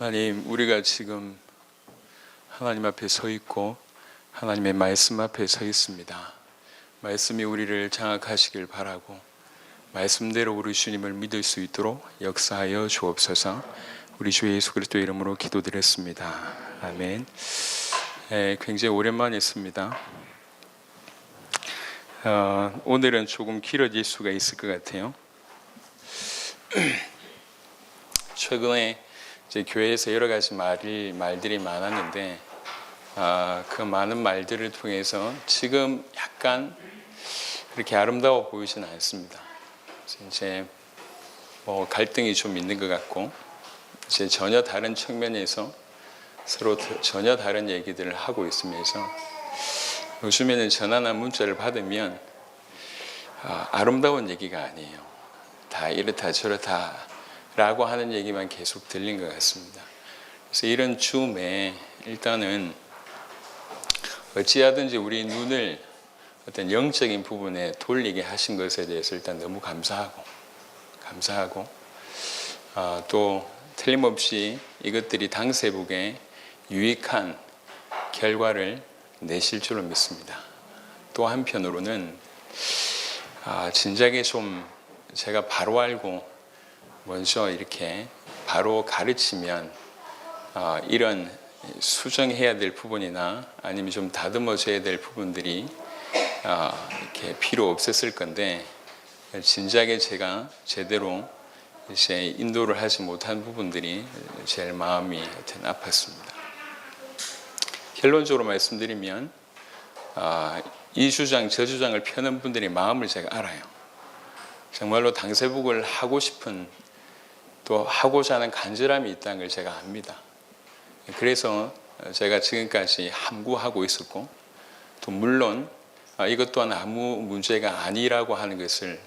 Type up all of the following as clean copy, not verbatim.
하나님, 우리가 지금 하나님 앞에 서 있고 하나님의 말씀 앞에 서 있습니다. 말씀이 우리를 장악하시길 바라고 말씀대로 우리 주님을 믿을 수 있도록 역사하여 주옵소서. 우리 주 예수 그리스도의 이름으로 기도드렸습니다. 아멘. 굉장히 오랜만에 했습니다. 오늘은 조금 길어질 수가 있을 것 같아요. 최근에 이제 교회에서 여러 가지 말들이 많았는데 그 많은 말들을 통해서 지금 약간 그렇게 아름다워 보이지는 않습니다. 이제 뭐 갈등이 좀 있는 것 같고 이제 전혀 다른 측면에서 서로 전혀 다른 얘기들을 하고 있으면서 요즘에는 전화나 문자를 받으면 아름다운 얘기가 아니에요. 다 이렇다 저렇다 라고 하는 얘기만 계속 들린 것 같습니다. 그래서 이런 즈음에 일단은 어찌하든지 우리 눈을 어떤 영적인 부분에 돌리게 하신 것에 대해서 일단 너무 감사하고 또 틀림없이 이것들이 당세북에 유익한 결과를 내실 줄로 믿습니다. 또 한편으로는 진작에 좀 제가 바로 알고 먼저 이렇게 바로 가르치면 이런 수정해야 될 부분이나 아니면 좀 다듬어져야 될 부분들이 이렇게 필요 없었을 건데 진작에 제가 제대로 이제 인도를 하지 못한 부분들이 제일 마음이 아팠습니다. 결론적으로 말씀드리면 이 주장 저 주장을 펴는 분들의 마음을 제가 알아요. 정말로 당세북을 하고 싶은 또 하고자 하는 간절함이 있다는 걸 제가 압니다. 그래서 제가 지금까지 함구하고 있었고 또 물론 이것 또한 아무 문제가 아니라고 하는 것을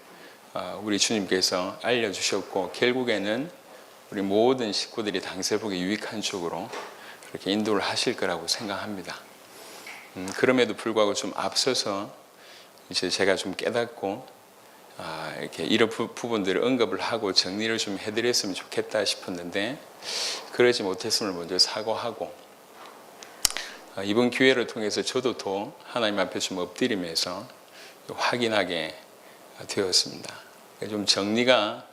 우리 주님께서 알려주셨고 결국에는 우리 모든 식구들이 당세북에 유익한 쪽으로 그렇게 인도를 하실 거라고 생각합니다. 그럼에도 불구하고 좀 앞서서 이제 제가 좀 깨닫고 이렇게 이런 부분들을 언급을 하고 정리를 좀 해드렸으면 좋겠다 싶었는데 그러지 못했음을 먼저 사과하고 이번 기회를 통해서 저도 더 하나님 앞에 좀 엎드리면서 확인하게 되었습니다. 좀 정리가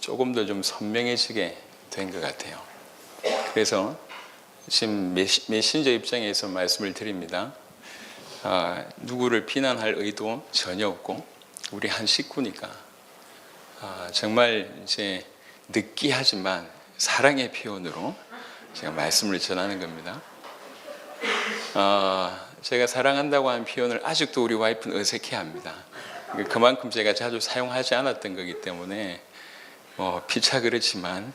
조금 더 좀 선명해지게 된 것 같아요. 그래서 지금 메신저 입장에서 말씀을 드립니다. 누구를 비난할 의도 전혀 없고 우리 한 식구니까 정말 이제 느끼하지만 사랑의 표현으로 제가 말씀을 전하는 겁니다. 제가 사랑한다고 하는 표현을 아직도 우리 와이프는 어색해합니다. 그만큼 제가 자주 사용하지 않았던 거기 때문에 피차 그렇지만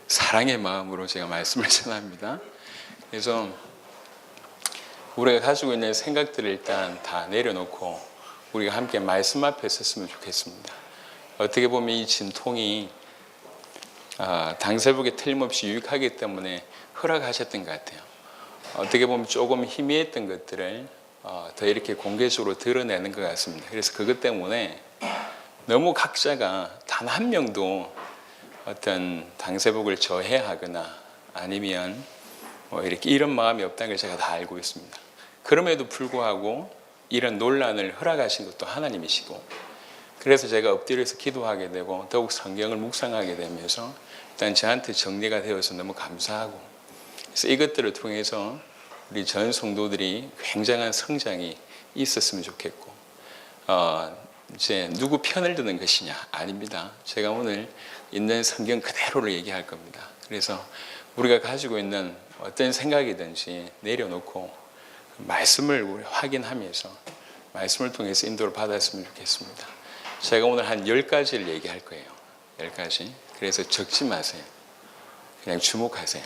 사랑의 마음으로 제가 말씀을 전합니다. 그래서 우리가 가지고 있는 생각들을 일단 다 내려놓고 우리가 함께 말씀 앞에 섰으면 좋겠습니다. 어떻게 보면 이 진통이 당세북에 틀림없이 유익하기 때문에 허락하셨던 것 같아요. 어떻게 보면 조금 희미했던 것들을 더 이렇게 공개적으로 드러내는 것 같습니다. 그래서 그것 때문에 너무 각자가 단 한 명도 어떤 당세북을 저해하거나 아니면 이렇게 이런 마음이 없다는 걸 제가 다 알고 있습니다. 그럼에도 불구하고 이런 논란을 허락하신 것도 하나님이시고 그래서 제가 엎드려서 기도하게 되고 더욱 성경을 묵상하게 되면서 일단 저한테 정리가 되어서 너무 감사하고 그래서 이것들을 통해서 우리 전 성도들이 굉장한 성장이 있었으면 좋겠고 이제 누구 편을 드는 것이냐 아닙니다. 제가 오늘 있는 성경 그대로를 얘기할 겁니다. 그래서 우리가 가지고 있는 어떤 생각이든지 내려놓고 말씀을 우리 확인하면서 말씀을 통해서 인도를 받았으면 좋겠습니다. 제가 오늘 한 10가지를 얘기할 거예요. 10가지. 그래서 적지 마세요. 그냥 주목하세요.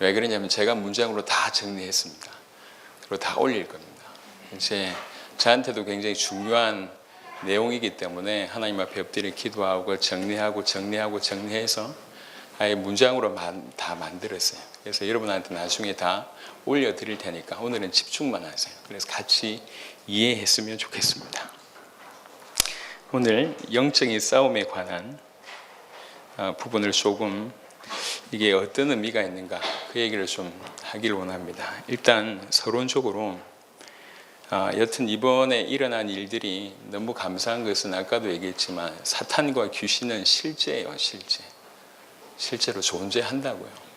왜 그러냐면 제가 문장으로 다 정리했습니다. 그리고 다 올릴 겁니다. 이제 저한테도 굉장히 중요한 내용이기 때문에 하나님 앞에 엎드려 기도하고 정리해서 아예 문장으로 다 만들었어요. 그래서 여러분한테 나중에 다 올려드릴 테니까 오늘은 집중만 하세요. 그래서 같이 이해했으면 좋겠습니다. 오늘 영적인 싸움에 관한 부분을 조금 이게 어떤 의미가 있는가 그 얘기를 좀 하기를 원합니다. 일단 서론적으로 여튼 이번에 일어난 일들이 너무 감사한 것은 아까도 얘기했지만 사탄과 귀신은 실제예요. 실제로 존재한다고요.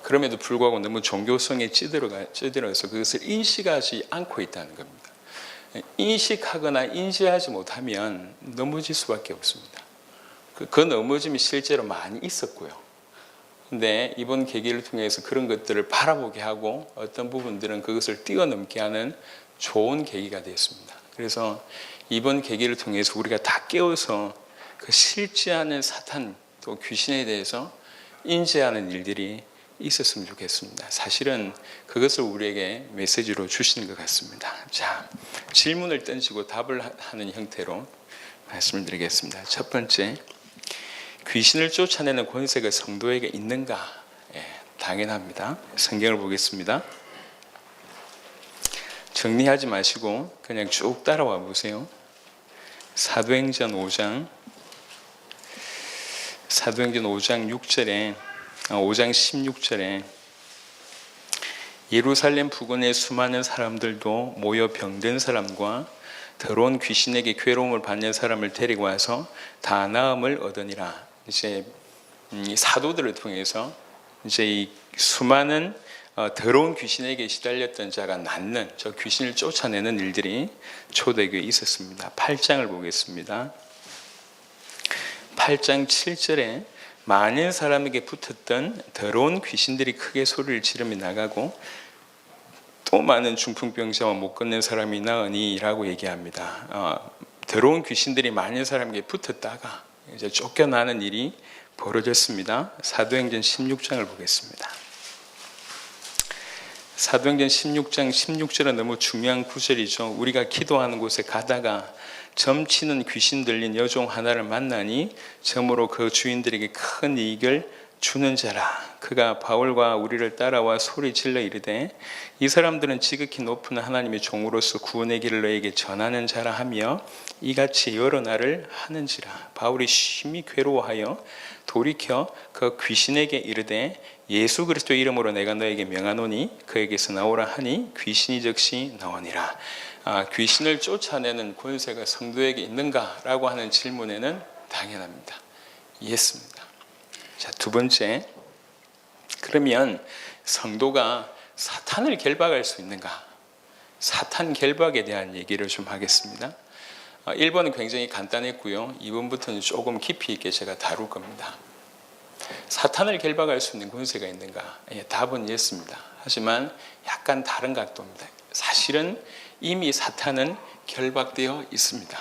그럼에도 불구하고 너무 종교성에 찌들어서 그것을 인식하지 않고 있다는 겁니다. 인식하거나 인지하지 못하면 넘어질 수밖에 없습니다. 그 넘어짐이 실제로 많이 있었고요. 근데 이번 계기를 통해서 그런 것들을 바라보게 하고 어떤 부분들은 그것을 뛰어넘게 하는 좋은 계기가 되었습니다. 그래서 이번 계기를 통해서 우리가 다 깨어서 그 실제하는 사탄 또 귀신에 대해서 인지하는 일들이 있었으면 좋겠습니다. 사실은 그것을 우리에게 메시지로 주시는 것 같습니다. 자, 질문을 던지고 답을 하는 형태로 말씀을 드리겠습니다. 첫 번째, 귀신을 쫓아내는 권세가 성도에게 있는가? 당연합니다. 성경을 보겠습니다. 정리하지 마시고 그냥 쭉 따라와 보세요. 사도행전 5장 5장 16절에 예루살렘 부근의 수많은 사람들도 모여 병든 사람과 더러운 귀신에게 괴로움을 받는 사람을 데리고 와서 다 나음을 얻으니라. 이제 사도들을 통해서 이제 이 수많은 더러운 귀신에게 시달렸던 자가 낫는 저 귀신을 쫓아내는 일들이 초대교회에 있었습니다. 8장을 보겠습니다. 8장 7절에 많은 사람에게 붙었던 더러운 귀신들이 크게 소리를 지르며 나가고 또 많은 중풍병자와 못 걷는 사람이 나으니라고 얘기합니다. 더러운 귀신들이 많은 사람에게 붙었다가 이제 쫓겨나는 일이 벌어졌습니다. 사도행전 16장을 보겠습니다. 사도행전 16장 16절은 너무 중요한 구절이죠. 우리가 기도하는 곳에 가다가 점치는 귀신 들린 여종 하나를 만나니 점으로 그 주인들에게 큰 이익을 주는 자라. 그가 바울과 우리를 따라와 소리 질러 이르되 이 사람들은 지극히 높은 하나님의 종으로서 구원의 길을 너에게 전하는 자라 하며 이같이 여러 날을 하는지라. 바울이 심히 괴로워하여 돌이켜 그 귀신에게 이르되 예수 그리스도 이름으로 내가 너에게 명하노니 그에게서 나오라 하니 귀신이 즉시 나오니라. 귀신을 쫓아내는 권세가 성도에게 있는가라고 하는 질문에는 당연합니다. 예스입니다. 자, 두 번째, 그러면 성도가 사탄을 결박할 수 있는가? 사탄 결박에 대한 얘기를 좀 하겠습니다. 1번은 굉장히 간단했고요. 2번부터는 조금 깊이 있게 제가 다룰 겁니다. 사탄을 결박할 수 있는 권세가 있는가? 답은 예스입니다. 하지만 약간 다른 각도입니다. 사실은 이미 사탄은 결박되어 있습니다.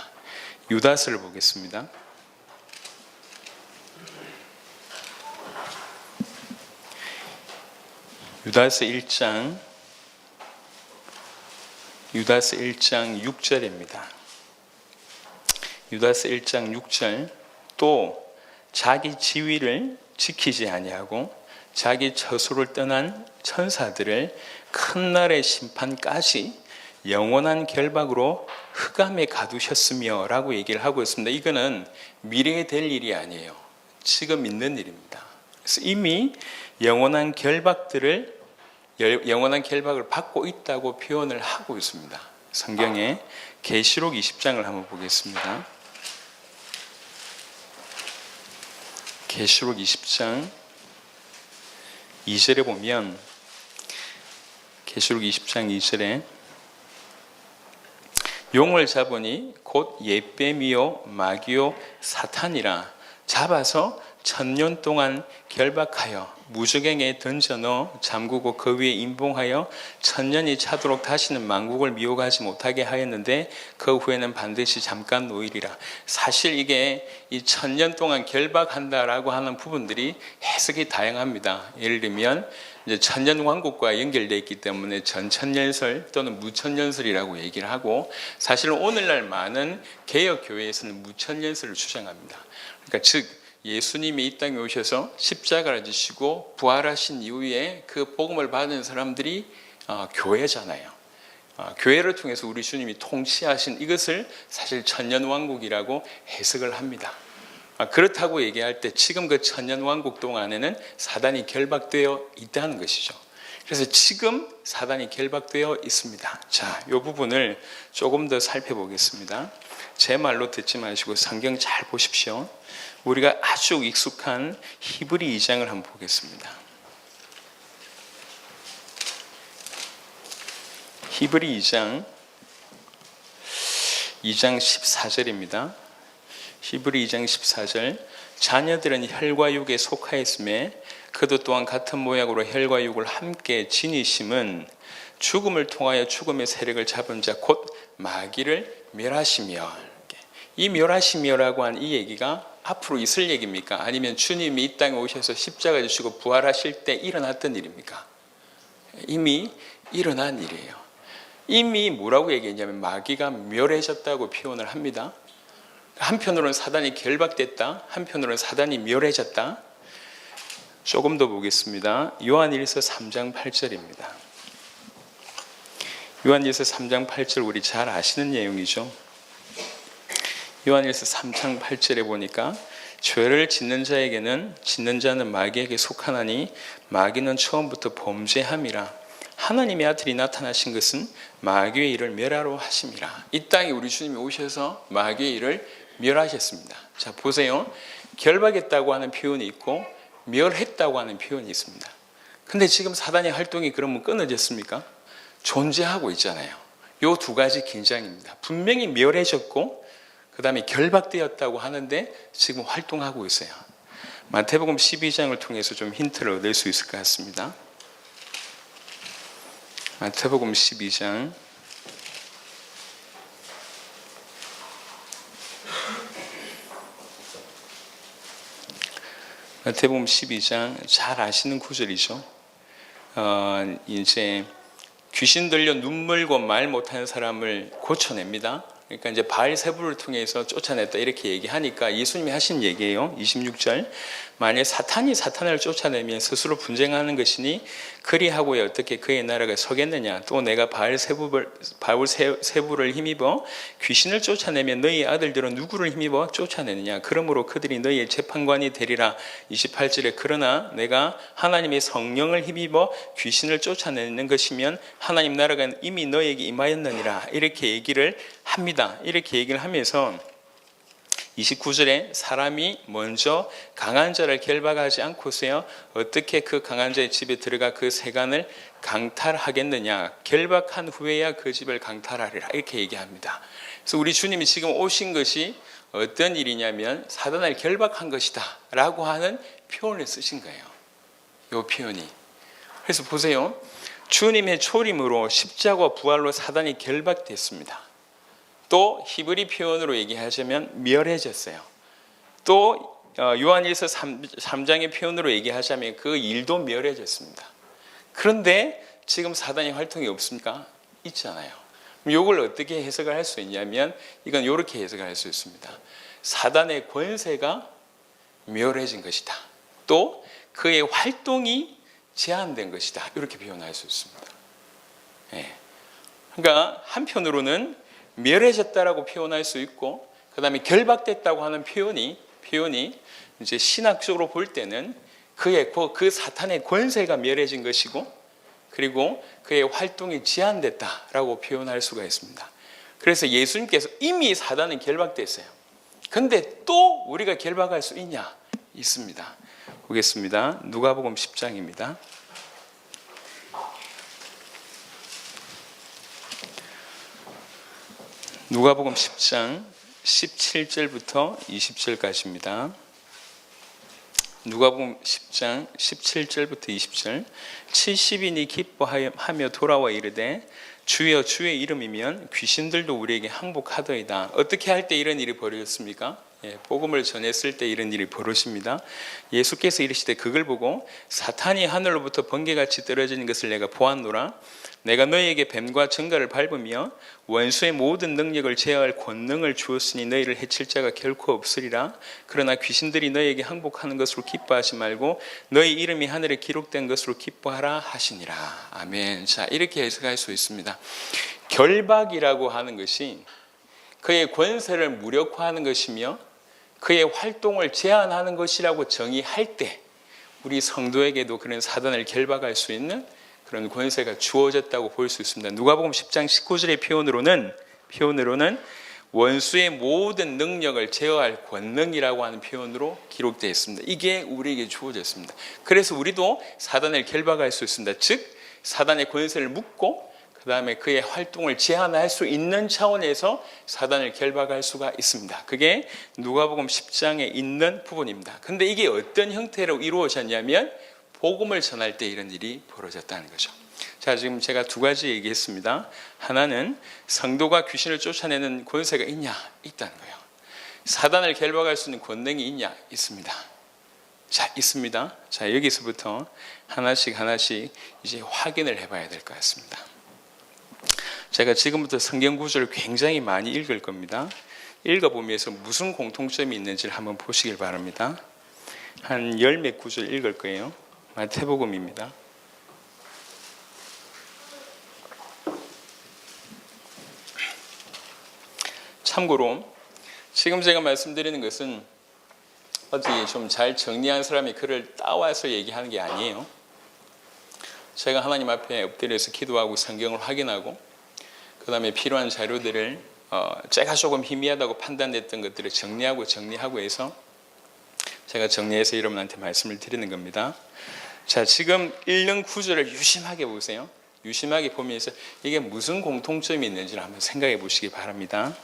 유다스를 보겠습니다. 유다스 1장 6절입니다. 유다스 1장 6절 또 자기 지위를 지키지 아니하고 자기 처소를 떠난 천사들을 큰 날의 심판까지 영원한 결박으로 흑암에 가두셨으며 라고 얘기를 하고 있습니다. 이거는 미래에 될 일이 아니에요. 지금 있는 일입니다. 그래서 이미 영원한 결박을 받고 있다고 표현을 하고 있습니다. 성경에 계시록 20장을 한번 보겠습니다. 계시록 20장 2절에 보면 계시록 20장 2절에 용을 잡으니 곧 옛뱀이요 마귀요 사탄이라 잡아서 1000년 동안 결박하여 무저갱에 던져 넣어 잠그고 그 위에 임봉하여 1000년이 차도록 다시는 만국을 미혹하지 못하게 하였는데 그 후에는 반드시 잠깐 노일이라. 사실 이게 이 1000년 동안 결박한다라고 하는 부분들이 해석이 다양합니다. 예를 들면 이제 천년왕국과 연결되어 있기 때문에 전천년설 또는 무천년설이라고 얘기를 하고, 사실은 오늘날 많은 개혁교회에서는 무천년설을 주장합니다. 그러니까 즉 예수님이 이 땅에 오셔서 십자가를 지시고 부활하신 이후에 그 복음을 받은 사람들이 교회잖아요. 교회를 통해서 우리 주님이 통치하신 이것을 사실 천년왕국이라고 해석을 합니다. 그렇다고 얘기할 때 지금 그 천년왕국 동안에는 사단이 결박되어 있다는 것이죠. 그래서 지금 사단이 결박되어 있습니다. 자, 이 부분을 조금 더 살펴보겠습니다. 제 말로 듣지 마시고 성경 잘 보십시오. 우리가 아주 익숙한 히브리 2장을 한번 보겠습니다. 히브리 2장 14절입니다. 히브리 2장 14절 자녀들은 혈과 육에 속하였음에 그도 또한 같은 모양으로 혈과 육을 함께 지니심은 죽음을 통하여 죽음의 세력을 잡은 자 곧 마귀를 멸하시며, 이 멸하시며라고 한 이 얘기가 앞으로 있을 얘기입니까? 아니면 주님이 이 땅에 오셔서 십자가 지시고 부활하실 때 일어났던 일입니까? 이미 일어난 일이에요. 이미 뭐라고 얘기했냐면 마귀가 멸해졌다고 표현을 합니다. 한편으로는 사단이 결박됐다, 한편으로는 사단이 멸해졌다. 조금 더 보겠습니다. 요한일서 3장 8절입니다. 요한일서 3장 8절 우리 잘 아시는 내용이죠. 요한일서 3장 8절에 보니까 죄를 짓는 자에게는 짓는 자는 마귀에게 속하나니 마귀는 처음부터 범죄함이라. 하나님의 아들이 나타나신 것은 마귀의 일을 멸하러 하심이라. 이 땅에 우리 주님이 오셔서 마귀의 일을 멸하셨습니다. 자, 보세요. 결박했다고 하는 표현이 있고 멸했다고 하는 표현이 있습니다. 근데 지금 사단의 활동이 그러면 끊어졌습니까? 존재하고 있잖아요. 이 두 가지 긴장입니다. 분명히 멸해졌고 그 다음에 결박되었다고 하는데 지금 활동하고 있어요. 마태복음 12장을 통해서 좀 힌트를 얻을 수 있을 것 같습니다. 마태복음 12장 마태복음 12장 잘 아시는 구절이죠. 이제 귀신 들려 눈물고 말 못하는 사람을 고쳐냅니다. 그러니까 이제 바알세불을 통해서 쫓아냈다 이렇게 얘기하니까 예수님이 하신 얘기예요. 26절 만약 사탄이 사탄을 쫓아내면 스스로 분쟁하는 것이니 그리하고야 어떻게 그의 나라가 서겠느냐. 또 내가 바알세불을 힘입어 귀신을 쫓아내면 너희 아들들은 누구를 힘입어 쫓아내느냐. 그러므로 그들이 너희의 재판관이 되리라. 28절에 그러나 내가 하나님의 성령을 힘입어 귀신을 쫓아내는 것이면 하나님 나라가 이미 너희에게 임하였느니라. 이렇게 얘기를 합니다. 이렇게 얘기를 하면서 29절에 사람이 먼저 강한 자를 결박하지 않고서야 어떻게 그 강한 자의 집에 들어가 그 세간을 강탈하겠느냐. 결박한 후에야 그 집을 강탈하리라. 이렇게 얘기합니다. 그래서 우리 주님이 지금 오신 것이 어떤 일이냐면 사단을 결박한 것이다 라고 하는 표현을 쓰신 거예요. 이 표현이. 그래서 보세요. 주님의 초림으로 십자가와 부활로 사단이 결박됐습니다. 또 히브리 표현으로 얘기하자면 멸해졌어요. 또 요한일서 3장의 표현으로 얘기하자면 그 일도 멸해졌습니다. 그런데 지금 사단의 활동이 없습니까? 있잖아요. 이걸 어떻게 해석을 할 수 있냐면 이건 이렇게 해석을 할 수 있습니다. 사단의 권세가 멸해진 것이다. 또 그의 활동이 제한된 것이다. 이렇게 표현할 수 있습니다. 네. 그러니까 한편으로는 멸해졌다라고 표현할 수 있고, 그 다음에 결박됐다고 하는 표현이 이제 신학적으로 볼 때는 그 사탄의 권세가 멸해진 것이고, 그리고 그의 활동이 제한됐다라고 표현할 수가 있습니다. 그래서 예수님께서 이미 사단은 결박됐어요. 근데 또 우리가 결박할 수 있냐? 있습니다. 보겠습니다. 누가복음 10장입니다. 누가복음 10장 17절부터 20절까지입니다. 누가복음 10장 17절부터 20절 70인이 기뻐하며 돌아와 이르되 주여 주의 이름이면 귀신들도 우리에게 항복하더이다. 어떻게 할 때 이런 일이 벌어졌습니까? 복음을 전했을 때 이런 일이 벌어집니다. 예수께서 이르시되 그걸 보고 사탄이 하늘로부터 번개같이 떨어지는 것을 내가 보았노라. 내가 너희에게 뱀과 정갈을 밟으며 원수의 모든 능력을 제어할 권능을 주었으니 너희를 해칠 자가 결코 없으리라. 그러나 귀신들이 너희에게 항복하는 것으로 기뻐하지 말고 너희 이름이 하늘에 기록된 것으로 기뻐하라 하시니라. 아멘. 자, 이렇게 해석할 수 있습니다. 결박이라고 하는 것이 그의 권세를 무력화하는 것이며 그의 활동을 제한하는 것이라고 정의할 때 우리 성도에게도 그런 사단을 결박할 수 있는 그런 권세가 주어졌다고 볼 수 있습니다. 누가복음 10장 19절의 표현으로는 원수의 모든 능력을 제어할 권능이라고 하는 표현으로 기록되어 있습니다. 이게 우리에게 주어졌습니다. 그래서 우리도 사단을 결박할 수 있습니다. 즉 사단의 권세를 묻고 그 다음에 그의 활동을 제한할 수 있는 차원에서 사단을 결박할 수가 있습니다. 그게 누가복음 10장에 있는 부분입니다. 근데 이게 어떤 형태로 이루어졌냐면 복음을 전할 때 이런 일이 벌어졌다는 거죠. 자, 지금 제가 두 가지 얘기했습니다. 하나는 성도가 귀신을 쫓아내는 권세가 있냐? 있다는 거예요. 사단을 결박할 수 있는 권능이 있냐? 있습니다. 자, 있습니다. 자, 여기서부터 하나씩 이제 확인을 해봐야 될 것 같습니다. 제가 지금부터 성경 구절을 굉장히 많이 읽을 겁니다. 읽어보면서 무슨 공통점이 있는지를 한번 보시길 바랍니다. 한 열 몇 구절 읽을 거예요. 마태복음입니다. 참고로 지금 제가 말씀드리는 것은 어떻게 좀 잘 정리한 사람이 글을 따와서 얘기하는 게 아니에요. 제가 하나님 앞에 엎드려서 기도하고 성경을 확인하고 그 다음에 필요한 자료들을 제가 조금 희미하다고 판단됐던 것들을 정리하고 해서 제가 정리해서 여러분한테 말씀을 드리는 겁니다. 자, 지금 읽는 구절을 유심하게 보세요. 유심하게 보면서 이게 무슨 공통점이 있는지를 한번 생각해 보시기 바랍니다.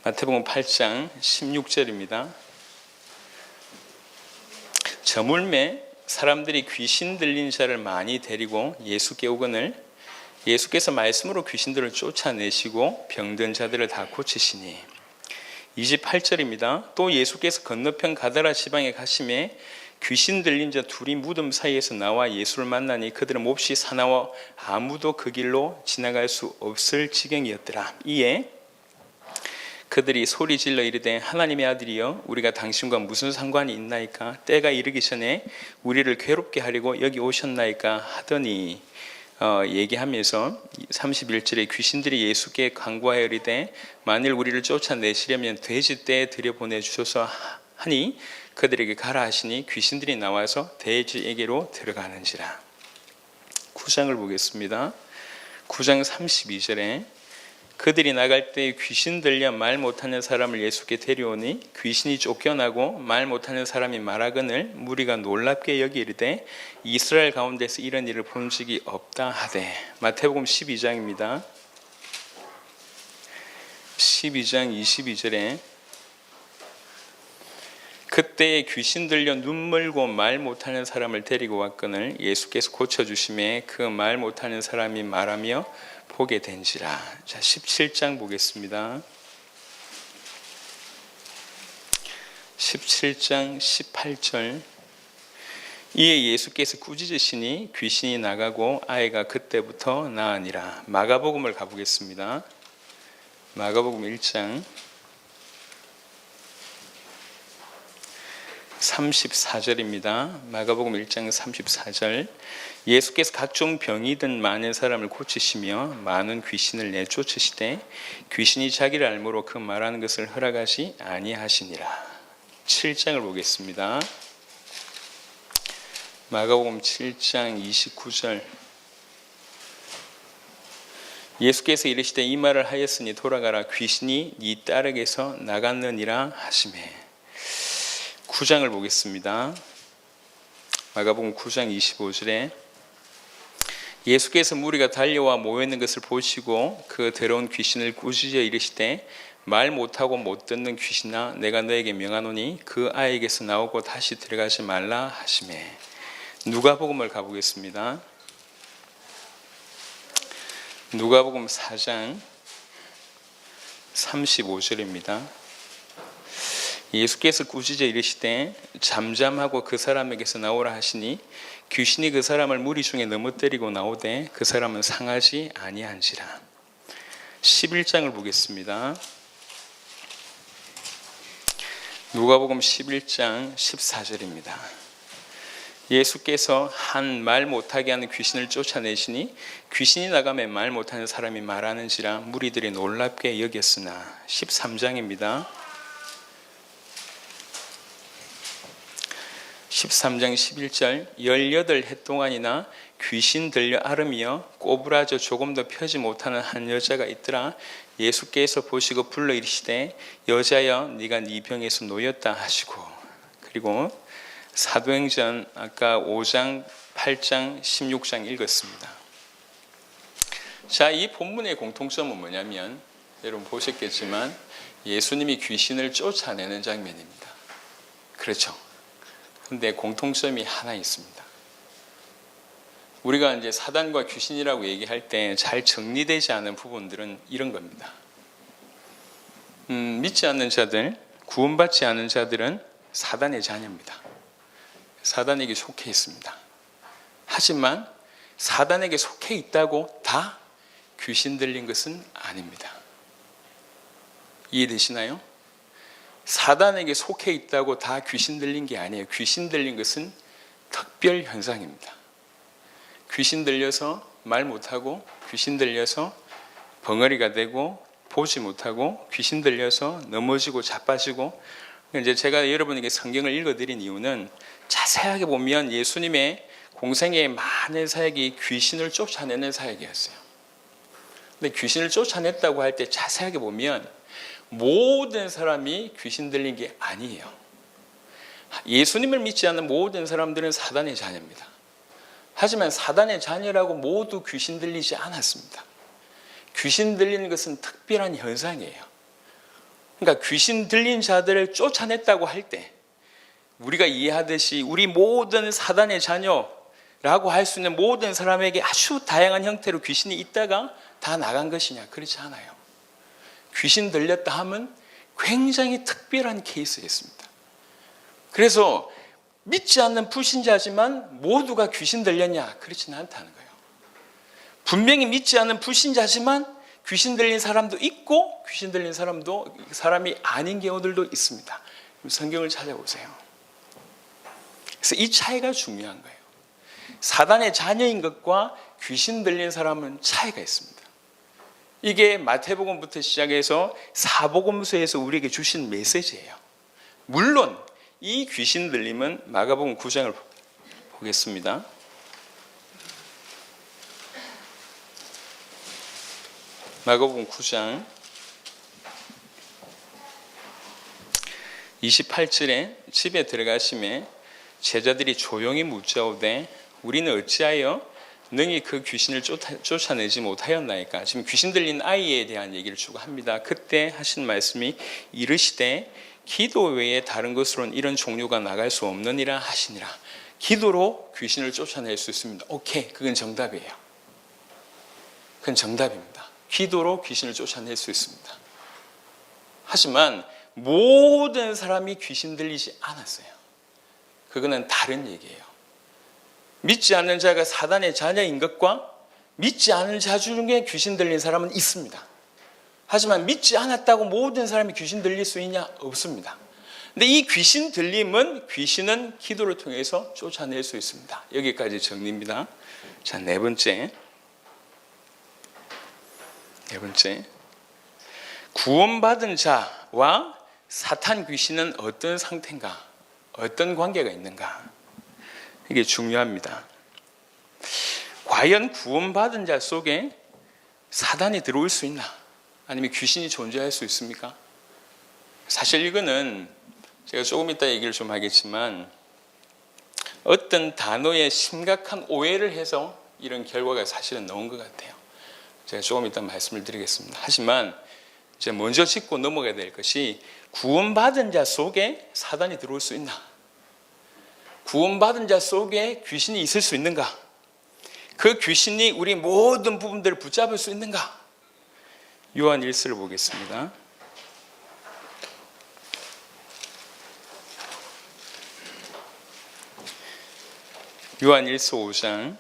마태복음 8장 16절입니다. 저물매 사람들이 귀신 들린 자를 많이 데리고 예수께 오거늘 예수께서 말씀으로 귀신들을 쫓아내시고 병든 자들을 다 고치시니 28절입니다. 또 예수께서 건너편 가다라 지방에 가심에 귀신 들린 자 둘이 무덤 사이에서 나와 예수를 만나니 그들은 몹시 사나워 아무도 그 길로 지나갈 수 없을 지경이었더라. 이에 그들이 소리 질러 이르되 하나님의 아들이여 우리가 당신과 무슨 상관이 있나이까 때가 이르기 전에 우리를 괴롭게 하려고 여기 오셨나이까 하더니 얘기하면서 31절에 귀신들이 예수께 간구하여 이르되 만일 우리를 쫓아내시려면 돼지떼에 들여보내주소서 하니 그들에게 가라 하시니 귀신들이 나와서 돼지에게로 들어가는지라. 9장을 보겠습니다. 9장 32절에 그들이 나갈 때 귀신 들려 말 못하는 사람을 예수께 데려오니 귀신이 쫓겨나고 말 못하는 사람이 말하거늘 무리가 놀랍게 여기 이르되 이스라엘 가운데서 이런 일을 본 적이 없다 하되. 마태복음 12장입니다. 12장 22절에 그때에 귀신 들려 눈물고 말 못하는 사람을 데리고 왔거늘 예수께서 고쳐주심에 그 말 못하는 사람이 말하며 보게 된지라. 자, 17장 보겠습니다. 17장 18절 이에 예수께서 꾸짖으시니 귀신이 나가고 아이가 그때부터 나으니라. 마가복음을 가보겠습니다. 마가복음 1장 34절입니다. 마가복음 1장 34절 예수께서 각종 병이 든 많은 사람을 고치시며 많은 귀신을 내쫓으시되 귀신이 자기를 알므로 그 말하는 것을 허락하시 아니하시니라. 7장을 보겠습니다. 마가복음 7장 29절 예수께서 이르시되 이 말을 하였으니 돌아가라 귀신이 네 딸에게서 나갔느니라 하시매. 9장을 보겠습니다. 마가복음 9장 25절에 예수께서 무리가 달려와 모여있는 것을 보시고 그 더러운 귀신을 꾸짖어 이르시되 말 못하고 못 듣는 귀신아 내가 너에게 명하노니 그 아이에게서 나오고 다시 들어가지 말라 하시매. 누가복음을 가보겠습니다. 누가복음 4장 35절입니다. 예수께서 꾸짖어 이르시되 잠잠하고 그 사람에게서 나오라 하시니 귀신이 그 사람을 무리 중에 넘어뜨리고 나오되 그 사람은 상하지 아니한지라. 11장을 보겠습니다. 누가복음 11장 14절입니다. 예수께서 한 말 못하게 하는 귀신을 쫓아내시니 귀신이 나가면 말 못하는 사람이 말하는지라 무리들이 놀랍게 여겼으나. 13장입니다. 13장 11절 18해 동안이나 귀신 들려 앓으며 꼬부라져 조금도 펴지 못하는 한 여자가 있더라. 예수께서 보시고 불러 이르시되 여자여 네가 네 병에서 놓였다 하시고, 그리고 사도행전 아까 5장 8장 16장 읽었습니다. 자, 이 본문의 공통점은 뭐냐면 여러분 보셨겠지만 예수님이 귀신을 쫓아내는 장면입니다. 그렇죠? 근데 공통점이 하나 있습니다. 우리가 이제 사단과 귀신이라고 얘기할 때 잘 정리되지 않은 부분들은 이런 겁니다. 믿지 않는 자들, 구원받지 않은 자들은 사단의 자녀입니다. 사단에게 속해 있습니다. 하지만 사단에게 속해 있다고 다 귀신 들린 것은 아닙니다. 이해되시나요? 사단에게 속해 있다고 다 귀신 들린 게 아니에요. 귀신 들린 것은 특별 현상입니다. 귀신 들려서 말 못하고, 귀신 들려서 벙어리가 되고, 보지 못하고, 귀신 들려서 넘어지고 자빠지고. 이제 제가 여러분에게 성경을 읽어드린 이유는 자세하게 보면 예수님의 공생의 많은 사역이 귀신을 쫓아내는 사역이었어요. 근데 귀신을 쫓아냈다고 할 때 자세하게 보면 모든 사람이 귀신 들린 게 아니에요. 예수님을 믿지 않는 모든 사람들은 사단의 자녀입니다. 하지만 사단의 자녀라고 모두 귀신 들리지 않았습니다. 귀신 들리는 것은 특별한 현상이에요. 그러니까 귀신 들린 자들을 쫓아냈다고 할 때 우리가 이해하듯이 우리 모든 사단의 자녀라고 할 수 있는 모든 사람에게 아주 다양한 형태로 귀신이 있다가 다 나간 것이냐? 그렇지 않아요. 귀신 들렸다 하면 굉장히 특별한 케이스였습니다. 그래서 믿지 않는 불신자지만 모두가 귀신 들렸냐? 그렇지는 않다는 거예요. 분명히 믿지 않는 불신자지만 귀신 들린 사람도 있고 귀신 들린 사람이 아닌 경우들도 있습니다. 성경을 찾아보세요. 그래서 이 차이가 중요한 거예요. 사단의 자녀인 것과 귀신 들린 사람은 차이가 있습니다. 이게 마태복음부터 시작해서 사복음서에서 우리에게 주신 메시지예요. 물론 이 귀신 들림은 마가복음 9장을 보겠습니다. 마가복음 9장 28절에 집에 들어가심에 제자들이 조용히 묻자오되 우리는 어찌하여 능히 그 귀신을 쫓아내지 못하였나이까. 지금 귀신 들린 아이에 대한 얘기를 주고 합니다. 그때 하신 말씀이 이르시되 기도 외에 다른 것으로는 이런 종류가 나갈 수 없느니라 하시니라. 기도로 귀신을 쫓아낼 수 있습니다. 오케이, 그건 정답이에요. 그건 정답입니다. 기도로 귀신을 쫓아낼 수 있습니다. 하지만 모든 사람이 귀신 들리지 않았어요. 그거는 다른 얘기예요. 믿지 않는 자가 사단의 자녀인 것과 믿지 않는 자 중에 귀신 들린 사람은 있습니다. 하지만 믿지 않았다고 모든 사람이 귀신 들릴 수 있냐? 없습니다. 근데 이 귀신 들림은 귀신은 기도를 통해서 쫓아낼 수 있습니다. 여기까지 정리입니다. 자, 네 번째. 구원받은 자와 사탄 귀신은 어떤 상태인가? 어떤 관계가 있는가? 이게 중요합니다. 과연 구원받은 자 속에 사단이 들어올 수 있나? 아니면 귀신이 존재할 수 있습니까? 사실 이거는 제가 조금 이따 얘기를 좀 하겠지만 어떤 단어에 심각한 오해를 해서 이런 결과가 사실은 나온 것 같아요. 제가 조금 이따 말씀을 드리겠습니다. 하지만 이제 먼저 짚고 넘어가야 될 것이 구원받은 자 속에 사단이 들어올 수 있나? 구원받은 자 속에 귀신이 있을 수 있는가? 그 귀신이 우리 모든 부분들을 붙잡을 수 있는가? 요한 1서를 보겠습니다. 요한 1서 5장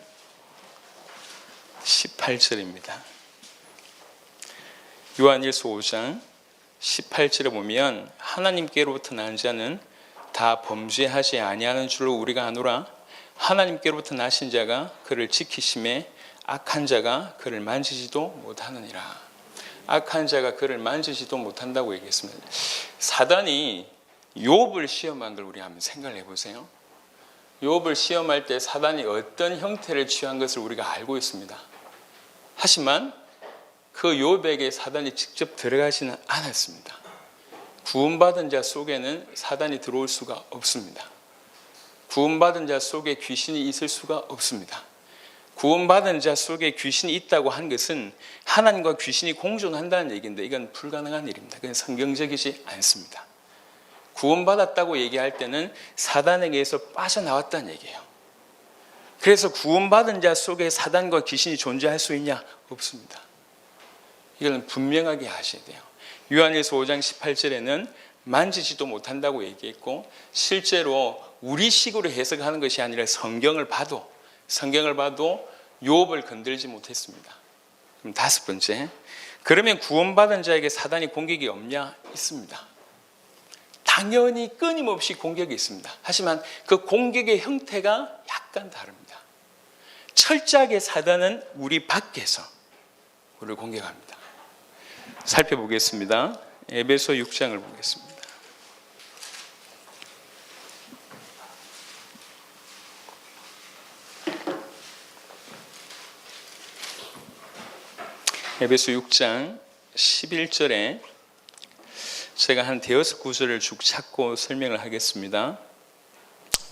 18절입니다. 요한 1서 5장 18절에 보면 하나님께로부터 난 자는 다 범죄하지 아니하는 줄로 우리가 아노라. 하나님께로부터 나신 자가 그를 지키심에 악한 자가 그를 만지지도 못하느니라. 악한 자가 그를 만지지도 못한다고 얘기했습니다. 사단이 욥을 시험한 걸 우리 한번 생각을 해보세요. 욥을 시험할 때 사단이 어떤 형태를 취한 것을 우리가 알고 있습니다. 하지만 그 욥에게 사단이 직접 들어가지는 않았습니다. 구원받은 자 속에는 사단이 들어올 수가 없습니다. 구원받은 자 속에 귀신이 있을 수가 없습니다. 구원받은 자 속에 귀신이 있다고 한 것은 하나님과 귀신이 공존한다는 얘기인데 이건 불가능한 일입니다. 그건 성경적이지 않습니다. 구원받았다고 얘기할 때는 사단에게서 빠져나왔다는 얘기예요. 그래서 구원받은 자 속에 사단과 귀신이 존재할 수 있냐? 없습니다. 이건 분명하게 하셔야 돼요. 요한일서 5장 18절에는 만지지도 못한다고 얘기했고 실제로 우리식으로 해석하는 것이 아니라 성경을 봐도 욥을 건들지 못했습니다. 그럼 다섯 번째, 그러면 구원받은 자에게 사단이 공격이 없냐? 있습니다. 당연히 끊임없이 공격이 있습니다. 하지만 그 공격의 형태가 약간 다릅니다. 철저하게 사단은 우리 밖에서 우리를 공격합니다. 살펴보겠습니다. 에베소 6장을 보겠습니다. 에베소 6장 11절에 제가 한 대여섯 구절을 쭉 찾고 설명을 하겠습니다.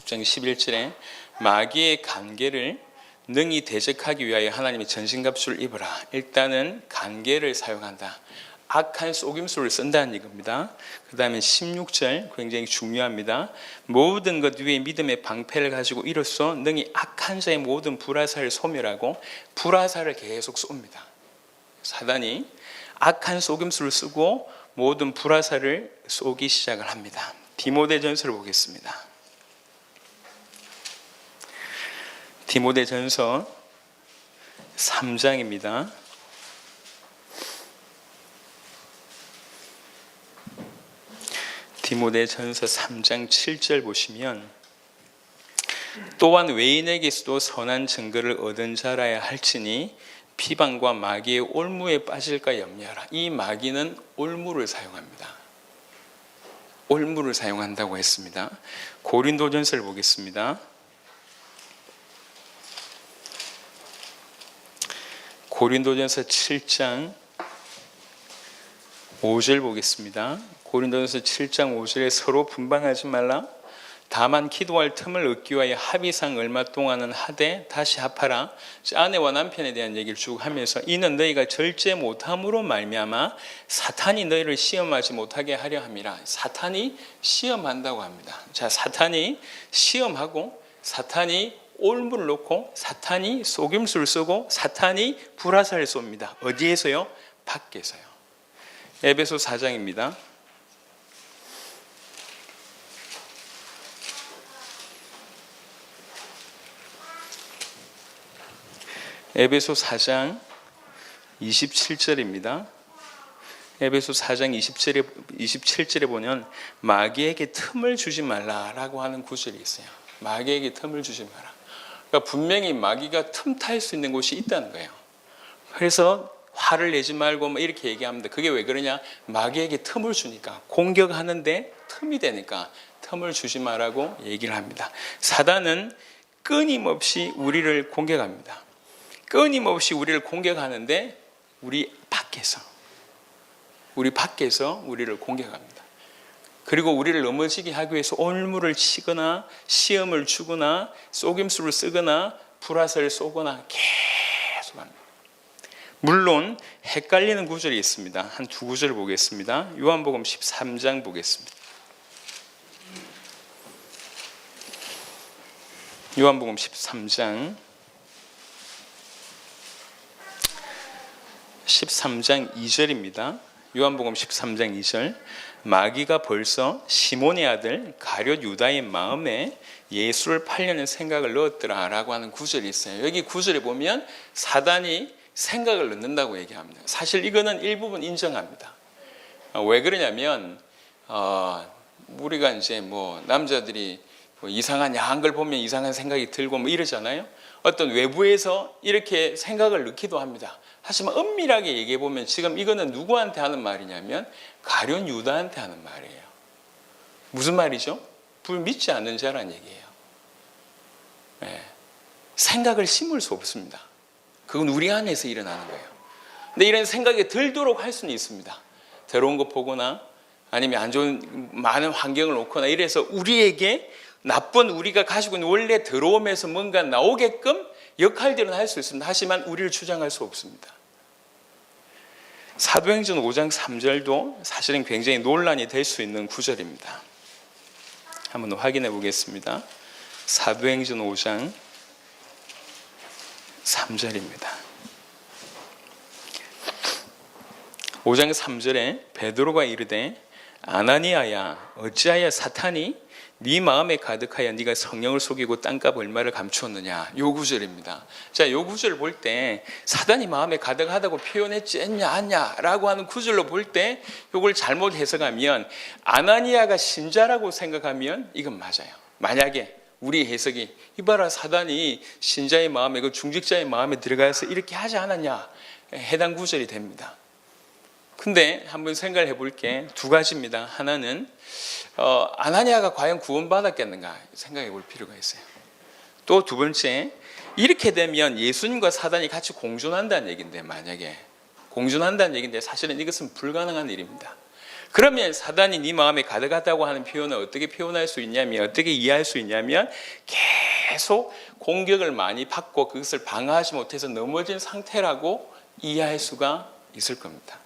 6장 11절에 마귀의 간계를 능히 대적하기 위하여 하나님이 전신갑주를 입으라. 일단은 간계를 사용한다. 악한 속임수를 쓴다는 이겁니다. 그 다음에 16절 굉장히 중요합니다. 모든 것 위에 믿음의 방패를 가지고 이로써 능히 악한 자의 모든 불화살을 소멸하고 불화살을 계속 쏩니다. 사단이 악한 속임수를 쓰고 모든 불화살을 쏘기 시작을 합니다. 디모데전서를 보겠습니다. 디모데전서 3장입니다. 디모데전서 3장 7절 보시면 또한 외인에게서도 선한 증거를 얻은 자라야 할지니 비방과 마귀의 올무에 빠질까 염려하라. 이 마귀는 올무를 사용합니다. 올무를 사용한다고 했습니다. 고린도전서를 보겠습니다. 고린도전서 7장 5절 보겠습니다. 고린도전서 7장 5절에 서로 분방하지 말라. 다만 기도할 틈을 얻기 위하여 합의상 얼마 동안은 하되 다시 합하라. 아내와 남편에 대한 얘기를 쭉 하면서 이는 너희가 절제 못함으로 말미암아 사탄이 너희를 시험하지 못하게 하려 함이라. 사탄이 시험한다고 합니다. 자, 사탄이 시험하고 사탄이 올무를 놓고 사탄이 속임수를 쓰고 사탄이 불화살을 쏩니다. 어디에서요? 밖에서요. 에베소 4장입니다. 에베소 4장 27절입니다. 에베소 4장 27절에 보면 마귀에게 틈을 주지 말라라고 하는 구절이 있어요. 마귀에게 틈을 주지 마라. 그러니까 분명히 마귀가 틈탈 수 있는 곳이 있다는 거예요. 그래서 화를 내지 말고 이렇게 얘기합니다. 그게 왜 그러냐? 마귀에게 틈을 주니까 공격하는데 틈이 되니까 틈을 주지 말라고 얘기를 합니다. 사단은 끊임없이 우리를 공격합니다. 끊임없이 우리를 공격하는데 우리 밖에서 우리를 공격합니다. 그리고 우리를 넘어지게 하기 위해서 올무를 치거나 시험을 주거나 속임수를 쓰거나 불화살을 쏘거나 계속 합니다. 물론 헷갈리는 구절이 있습니다. 한 두 구절을 보겠습니다. 요한복음 13장 보겠습니다. 요한복음 13장 2절입니다. 요한복음 13장 2절. 마귀가 벌써 시몬의 아들 가룟 유다의 마음에 예수를 팔려는 생각을 넣었더라라고 하는 구절이 있어요. 여기 구절에 보면 사단이 생각을 넣는다고 얘기합니다. 사실 이거는 일부분 인정합니다. 왜 그러냐면 우리가 이제 남자들이 이상한 야한 걸 보면 이상한 생각이 들고 이러잖아요. 어떤 외부에서 이렇게 생각을 넣기도 합니다. 하지만 엄밀하게 얘기해 보면 지금 이거는 누구한테 하는 말이냐면 가룟 유다한테 하는 말이에요. 무슨 말이죠? 불 믿지 않는 자란 얘기예요. 생각을 심을 수 없습니다. 그건 우리 안에서 일어나는 거예요. 근데 이런 생각이 들도록 할 수는 있습니다. 더러운 거 보거나 아니면 안 좋은 많은 환경을 놓거나 이래서 우리에게 나쁜 우리가 가지고 있는 원래 더러움에서 뭔가 나오게끔 역할들은 할 수 있습니다. 하지만 우리를 주장할 수 없습니다. 사도행전 5장 3절도 사실은 굉장히 논란이 될 수 있는 구절입니다. 한번 확인해 보겠습니다. 사도행전 5장 3절입니다. 5장 3절에 베드로가 이르되 아나니아야 어찌하여 사탄이 네 마음에 가득하여 네가 성령을 속이고 땅값 얼마를 감추었느냐. 요 구절입니다. 자, 요 구절을 볼 때 사단이 마음에 가득하다고 표현했지 않냐 않냐라고 하는 구절로 볼 때 요걸 잘못 해석하면 아나니아가 신자라고 생각하면 이건 맞아요. 만약에 우리 해석이 이봐라 사단이 신자의 마음에 그 중직자의 마음에 들어가서 이렇게 하지 않았냐 해당 구절이 됩니다. 근데 한번 생각을 해볼게 두 가지입니다. 하나는 아나니아가 과연 구원받았겠는가 생각해 볼 필요가 있어요. 또 두 번째, 이렇게 되면 예수님과 사단이 같이 공존한다는 얘기인데, 만약에 공존한다는 얘기인데 사실은 이것은 불가능한 일입니다. 그러면 사단이 네 마음에 가득하다고 하는 표현을 어떻게 표현할 수 있냐면, 어떻게 이해할 수 있냐면 계속 공격을 많이 받고 그것을 방어하지 못해서 넘어진 상태라고 이해할 수가 있을 겁니다.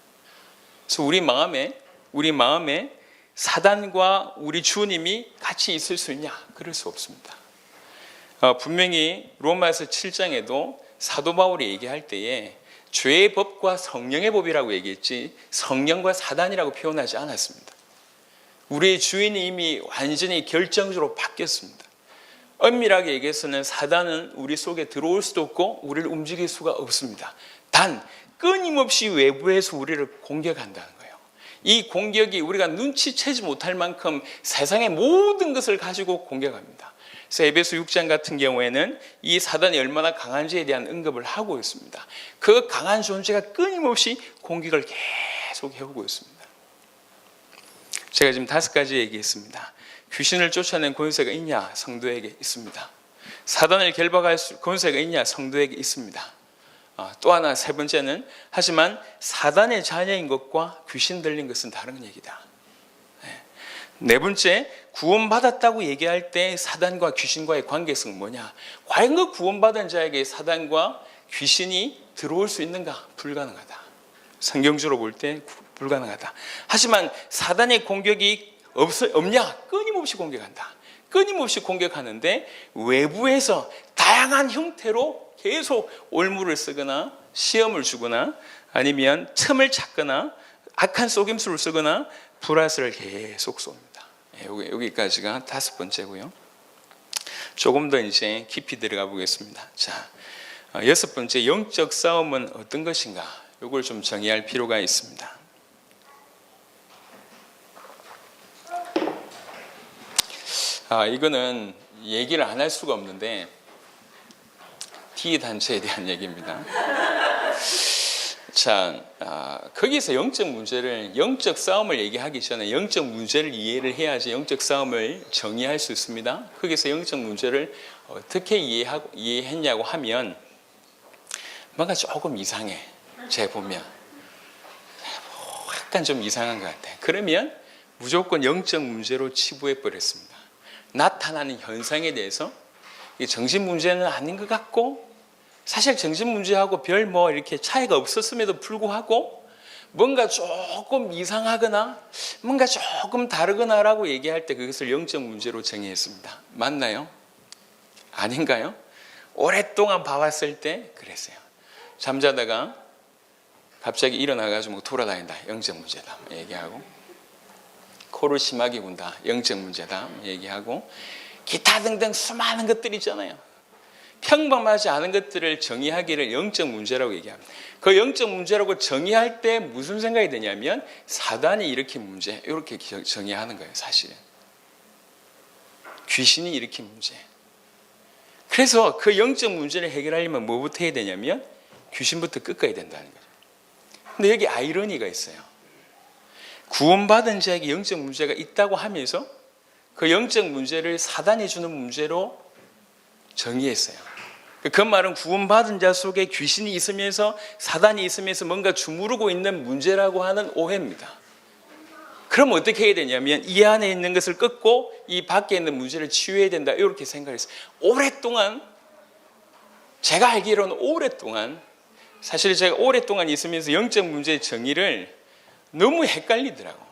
그래서 우리 마음에 사단과 우리 주님이 같이 있을 수 있냐? 그럴 수 없습니다. 분명히 로마서 7장에도 사도 바울이 얘기할 때에 죄의 법과 성령의 법이라고 얘기했지 성령과 사단이라고 표현하지 않았습니다. 우리의 주인이 이미 완전히 결정적으로 바뀌었습니다. 엄밀하게 얘기해서는 사단은 우리 속에 들어올 수도 없고 우리를 움직일 수가 없습니다. 단 끊임없이 외부에서 우리를 공격한다는 거예요. 이 공격이 우리가 눈치채지 못할 만큼 세상의 모든 것을 가지고 공격합니다. 그래서 에베소 6장 같은 경우에는 이 사단이 얼마나 강한지에 대한 언급을 하고 있습니다. 그 강한 존재가 끊임없이 공격을 계속 해오고 있습니다. 제가 지금 5가지 얘기했습니다. 귀신을 쫓아낸 권세가 있냐? 성도에게 있습니다. 사단을 결박할 권세가 있냐? 성도에게 있습니다. 또 하나 세 번째는 하지만 사단의 자녀인 것과 귀신 들린 것은 다른 얘기다. 네 번째, 구원받았다고 얘기할 때 사단과 귀신과의 관계성은 뭐냐? 과연 그 구원받은 자에게 사단과 귀신이 들어올 수 있는가? 불가능하다. 성경적으로 볼 때 불가능하다. 하지만 사단의 공격이 없냐? 끊임없이 공격한다. 끊임없이 공격하는데 외부에서 다양한 형태로 계속 올무를 쓰거나 시험을 주거나 아니면 틈을 찾거나 악한 속임수를 쓰거나 불화설을 계속 쏩니다. 여기까지가 5번째고요. 조금 더 이제 깊이 들어가 보겠습니다. 자, 6번째, 영적 싸움은 어떤 것인가? 이걸 좀 정의할 필요가 있습니다. 이거는 얘기를 안 할 수가 없는데 T단체에 대한 얘기입니다. 자, 거기서 영적 싸움을 얘기하기 전에 영적 문제를 이해를 해야지 영적 싸움을 정의할 수 있습니다. 거기서 영적 문제를 어떻게 이해했냐고 하면 뭔가 조금 이상해. 제가 보면 약간 좀 이상한 것 같아요. 그러면 무조건 영적 문제로 치부해 버렸습니다. 나타나는 현상에 대해서 정신 문제는 아닌 것 같고 사실 정신 문제하고 별 이렇게 차이가 없었음에도 불구하고 뭔가 조금 이상하거나 뭔가 조금 다르거나라고 얘기할 때 그것을 영적 문제로 정의했습니다. 맞나요? 아닌가요? 오랫동안 봐왔을 때 그랬어요. 잠자다가 갑자기 일어나가지고 돌아다닌다. 영적 문제다. 얘기하고 코를 심하게 군다. 영적 문제다. 얘기하고 기타 등등 수많은 것들이 있잖아요. 평범하지 않은 것들을 정의하기를 영적 문제라고 얘기합니다. 그 영적 문제라고 정의할 때 무슨 생각이 드냐면 사단이 일으킨 문제 이렇게 정의하는 거예요. 사실은 귀신이 일으킨 문제. 그래서 그 영적 문제를 해결하려면 뭐부터 해야 되냐면 귀신부터 꺾어야 된다는 거죠. 근데 여기 아이러니가 있어요. 구원받은 자에게 영적 문제가 있다고 하면서 그 영적 문제를 사단이 주는 문제로 정의했어요. 그 말은 구원받은 자 속에 귀신이 있으면서 사단이 있으면서 뭔가 주무르고 있는 문제라고 하는 오해입니다. 그럼 어떻게 해야 되냐면 이 안에 있는 것을 끊고 이 밖에 있는 문제를 치유해야 된다, 이렇게 생각했어요. 오랫동안, 제가 알기로는 오랫동안, 사실 제가 오랫동안 있으면서 영적 문제의 정의를 너무 헷갈리더라고.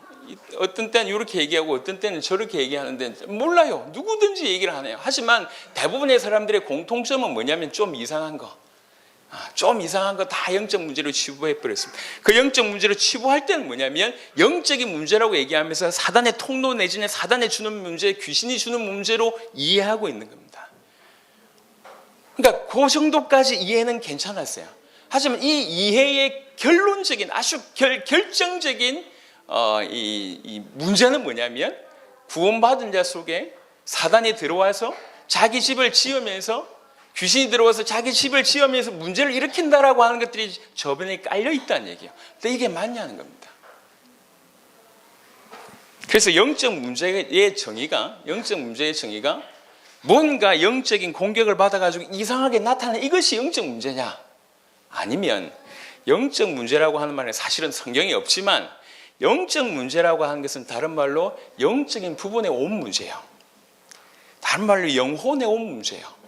어떤 때는 이렇게 얘기하고 어떤 때는 저렇게 얘기하는데 몰라요. 누구든지 얘기를 하네요. 하지만 대부분의 사람들의 공통점은 뭐냐면 좀 이상한 거, 다 영적 문제로 치부해버렸습니다. 그 영적 문제로 치부할 때는 뭐냐면 영적인 문제라고 얘기하면서 사단의 통로 내지는 사단이 주는 문제, 귀신이 주는 문제로 이해하고 있는 겁니다. 그러니까 그 정도까지 이해는 괜찮았어요. 하지만 이 이해의 결론적인, 아주 결정적인 이 문제는 뭐냐면 구원받은 자 속에 사단이 들어와서 자기 집을 지으면서, 귀신이 들어와서 자기 집을 지으면서 문제를 일으킨다라고 하는 것들이 저변에 깔려 있다는 얘기예요. 근데 이게 맞냐는 겁니다. 그래서 영적 문제의 정의가 뭔가 영적인 공격을 받아가지고 이상하게 나타나는 이것이 영적 문제냐? 아니면 영적 문제라고 하는 말은 사실은 성경에 없지만 영적 문제라고 하는 것은 다른 말로 영적인 부분에 온 문제예요. 다른 말로 영혼에 온 문제예요.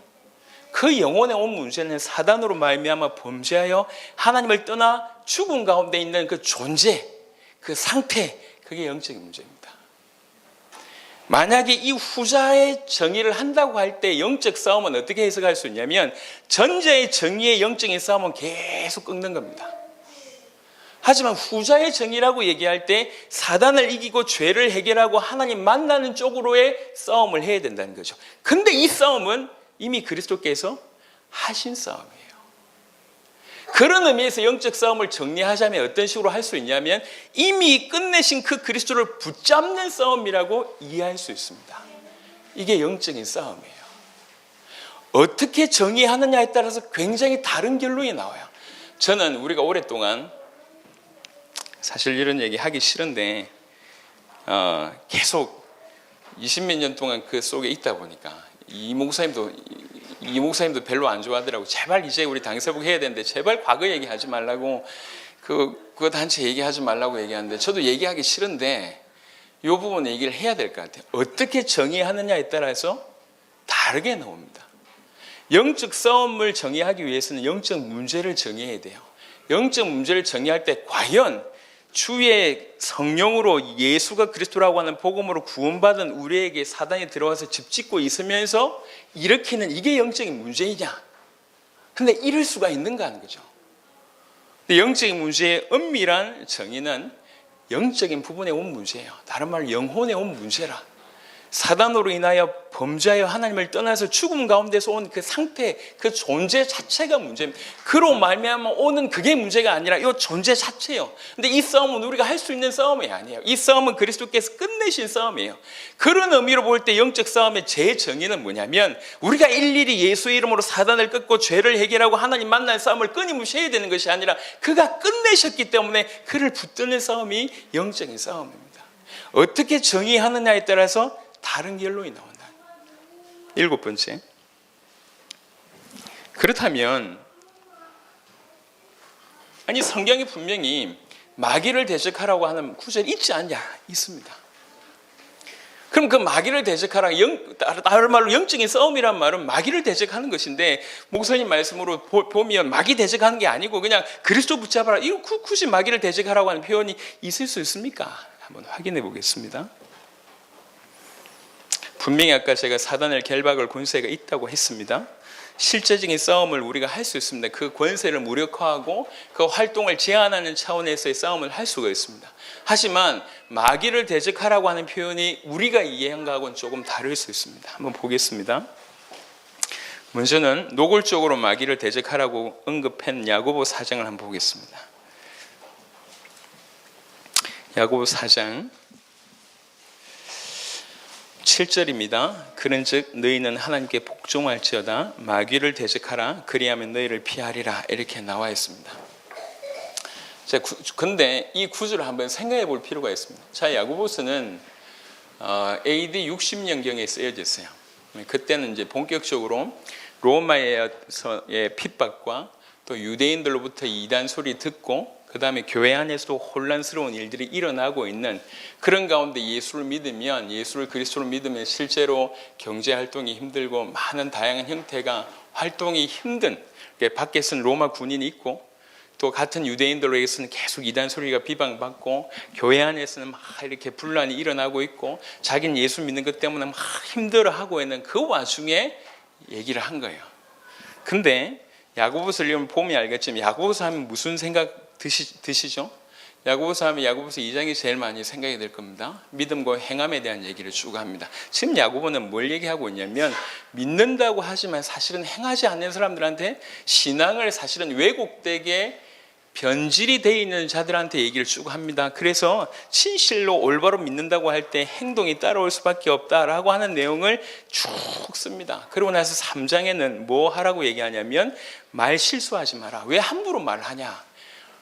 그 영혼에 온 문제는 사단으로 말미암아 범죄하여 하나님을 떠나 죽음 가운데 있는 그 존재, 그 상태, 그게 영적인 문제입니다. 만약에 이 후자의 정의를 한다고 할 때 영적 싸움은 어떻게 해석할 수 있냐면 전자의 정의의 영적인 싸움은 계속 끊는 겁니다. 하지만 후자의 정의라고 얘기할 때 사단을 이기고 죄를 해결하고 하나님 만나는 쪽으로의 싸움을 해야 된다는 거죠. 근데 이 싸움은 이미 그리스도께서 하신 싸움이에요. 그런 의미에서 영적 싸움을 정리하자면 어떤 식으로 할 수 있냐면 이미 끝내신 그 그리스도를 붙잡는 싸움이라고 이해할 수 있습니다. 이게 영적인 싸움이에요. 어떻게 정의하느냐에 따라서 굉장히 다른 결론이 나와요. 저는 우리가 오랫동안, 사실 이런 얘기 하기 싫은데 계속 20몇 년 동안 그 속에 있다 보니까 이 목사님도 별로 안 좋아하더라고. 제발 이제 우리 당회복 해야 되는데 제발 과거 얘기하지 말라고, 그거 단체 얘기하지 말라고 얘기하는데 저도 얘기하기 싫은데 이 부분 얘기를 해야 될 것 같아요. 어떻게 정의하느냐에 따라서 다르게 나옵니다. 영적 싸움을 정의하기 위해서는 영적 문제를 정의해야 돼요. 영적 문제를 정의할 때 과연 주의 성령으로 예수가 그리스도라고 하는 복음으로 구원받은 우리에게 사단이 들어와서 집짓고 있으면서 일으키는 이게 영적인 문제이냐? 근데 이럴 수가 있는가 하는 거죠. 근데 영적인 문제의 엄밀한 정의는 영적인 부분에 온 문제예요. 다른 말로 영혼에 온 문제라. 사단으로 인하여 범죄하여 하나님을 떠나서 죽음 가운데서 온 그 상태, 그 존재 자체가 문제입니다. 그로 말미암아 오는 그게 문제가 아니라 이 존재 자체예요. 근데 이 싸움은 우리가 할 수 있는 싸움이 아니에요. 이 싸움은 그리스도께서 끝내신 싸움이에요. 그런 의미로 볼 때 영적 싸움의 제 정의는 뭐냐면 우리가 일일이 예수의 이름으로 사단을 끊고 죄를 해결하고 하나님 만날 싸움을 끊임없이 해야 되는 것이 아니라 그가 끝내셨기 때문에 그를 붙드는 싸움이 영적인 싸움입니다. 어떻게 정의하느냐에 따라서 다른 결론이 나온다. 7번째. 그렇다면 아니 성경이 분명히 마귀를 대적하라고 하는 구절이 있지 않냐? 있습니다. 그럼 그 마귀를 대적하라, 다른 말로 영적인 싸움이란 말은 마귀를 대적하는 것인데 목사님 말씀으로 보면 마귀 대적하는 게 아니고 그냥 그리스도 붙잡아라, 이거 굳이 마귀를 대적하라고 하는 표현이 있을 수 있습니까? 한번 확인해 보겠습니다. 분명히 아까 제가 사단을 결박할 권세가 있다고 했습니다. 실제적인 싸움을 우리가 할 수 있습니다. 그 권세를 무력화하고 그 활동을 제한하는 차원에서의 싸움을 할 수가 있습니다. 하지만 마귀를 대적하라고 하는 표현이 우리가 이해한 것하고는 조금 다를 수 있습니다. 한번 보겠습니다. 먼저는 노골적으로 마귀를 대적하라고 언급한 야고보 4장을 한번 보겠습니다. 야고보 4장 7절입니다. 그런즉 너희는 하나님께 복종할지어다 마귀를 대적하라 그리하면 너희를 피하리라, 이렇게 나와 있습니다. 자, 근데 이 구절을 한번 생각해 볼 필요가 있습니다. 자, 야고보서는 AD 60년경에 쓰여졌어요. 그때는 이제 본격적으로 로마에서의 핍박과 또 유대인들로부터 이단 소리 듣고 그 다음에 교회 안에서도 혼란스러운 일들이 일어나고 있는 그런 가운데 예수를 믿으면, 예수를 그리스도로 믿으면 실제로 경제활동이 힘들고 많은 다양한 형태가 활동이 힘든, 밖에서는 로마 군인이 있고 또 같은 유대인들에게서는 계속 이단 소리가 비방받고 교회 안에서는 막 이렇게 분란이 일어나고 있고 자기는 예수 믿는 것 때문에 막 힘들어하고 있는 그 와중에 얘기를 한 거예요. 근데 야고보서를 보면 알겠지만 야고보서 하면 무슨 생각 드시죠? 야고보서 하면 야고보서 2장이 제일 많이 생각이 될 겁니다. 믿음과 행함에 대한 얘기를 쭉 합니다. 지금 야고보는 뭘 얘기하고 있냐면 믿는다고 하지만 사실은 행하지 않는 사람들한테 신앙을 사실은 왜곡되게 변질이 되어 있는 자들한테 얘기를 쭉 합니다. 그래서 진실로 올바로 믿는다고 할 때 행동이 따라올 수밖에 없다라고 하는 내용을 쭉 씁니다. 그러고 나서 3장에는 뭐 하라고 얘기하냐면 말 실수하지 마라. 왜 함부로 말하냐?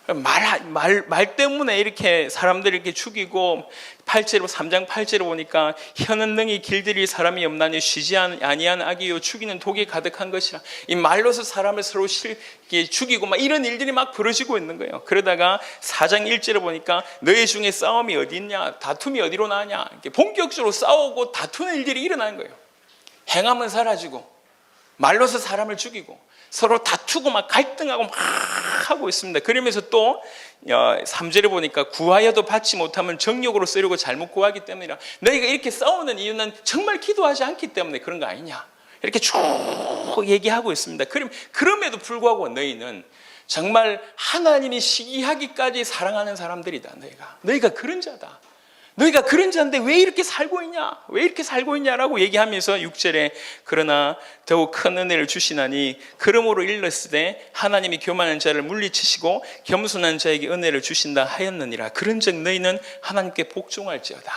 말 때문에 이렇게 사람들을 이렇게 죽이고 3장 8절에 보니까 혀는 능히 길들일 사람이 없나니 쉬지 아니한 악이요 죽이는 독이 가득한 것이라. 이 말로서 사람을 서로 죽이고 막 이런 일들이 막 벌어지고 있는 거예요. 그러다가 4장 1절에 보니까 너희 중에 싸움이 어디 있냐, 다툼이 어디로 나냐, 이렇게 본격적으로 싸우고 다투는 일들이 일어나는 거예요. 행함은 사라지고 말로서 사람을 죽이고 서로 다투고 막 갈등하고 막 하고 있습니다. 그러면서 또 3절에 보니까 구하여도 받지 못하면 정욕으로 쓰려고 잘못 구하기 때문이라. 너희가 이렇게 싸우는 이유는 정말 기도하지 않기 때문에 그런 거 아니냐, 이렇게 쭉 얘기하고 있습니다. 그럼에도 불구하고 너희는 정말 하나님이 시기하기까지 사랑하는 사람들이다. 너희가 그런 자다. 너희가 그런 자인데 왜 이렇게 살고 있냐? 왜 이렇게 살고 있냐라고 얘기하면서 6절에 그러나 더욱 큰 은혜를 주시나니 그러므로 일렀으되 하나님이 교만한 자를 물리치시고 겸손한 자에게 은혜를 주신다 하였느니라. 그런즉 너희는 하나님께 복종할지어다.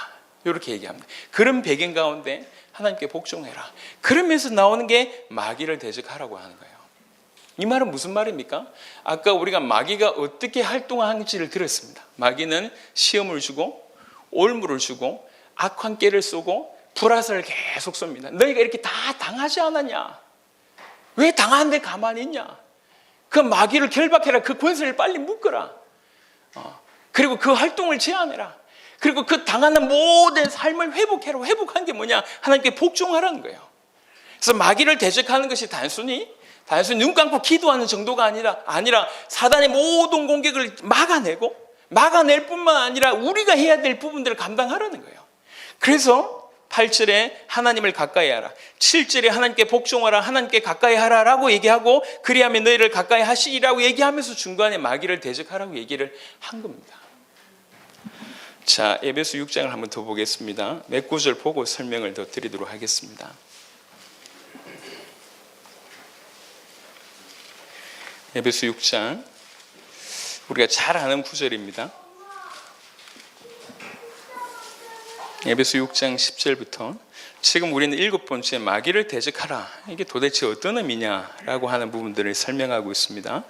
이렇게 얘기합니다. 그런 배경 가운데 하나님께 복종해라. 그러면서 나오는 게 마귀를 대적하라고 하는 거예요. 이 말은 무슨 말입니까? 아까 우리가 마귀가 어떻게 활동하는지를 들었습니다. 마귀는 시험을 주고 올무를 주고 악한 깨를 쏘고 불화살을 계속 쏩니다. 너희가 이렇게 다 당하지 않았냐? 왜 당하는데 가만히 있냐? 그 마귀를 결박해라. 그 권세를 빨리 묶어라. 그리고 그 활동을 제한해라. 그리고 그 당하는 모든 삶을 회복해라. 회복한 게 뭐냐? 하나님께 복종하라는 거예요. 그래서 마귀를 대적하는 것이 단순히 눈 감고 기도하는 정도가 아니라 사단의 모든 공격을 막아낼 뿐만 아니라 우리가 해야 될 부분들을 감당하라는 거예요. 그래서 8절에 하나님을 가까이 하라, 7절에 하나님께 복종하라, 하나님께 가까이 하라라고 얘기하고 그리하면 너희를 가까이 하시리라고 얘기하면서 중간에 마귀를 대적하라고 얘기를 한 겁니다. 자, 에베소 6장을 한번 더 보겠습니다. 몇 구절 보고 설명을 더 드리도록 하겠습니다. 에베소 6장 우리가 잘 아는 구절입니다. 에베소 6장 10절부터 지금 우리는 7번째 마귀를 대적하라. 이게 도대체 어떤 의미냐라고 하는 부분들을 설명하고 있습니다.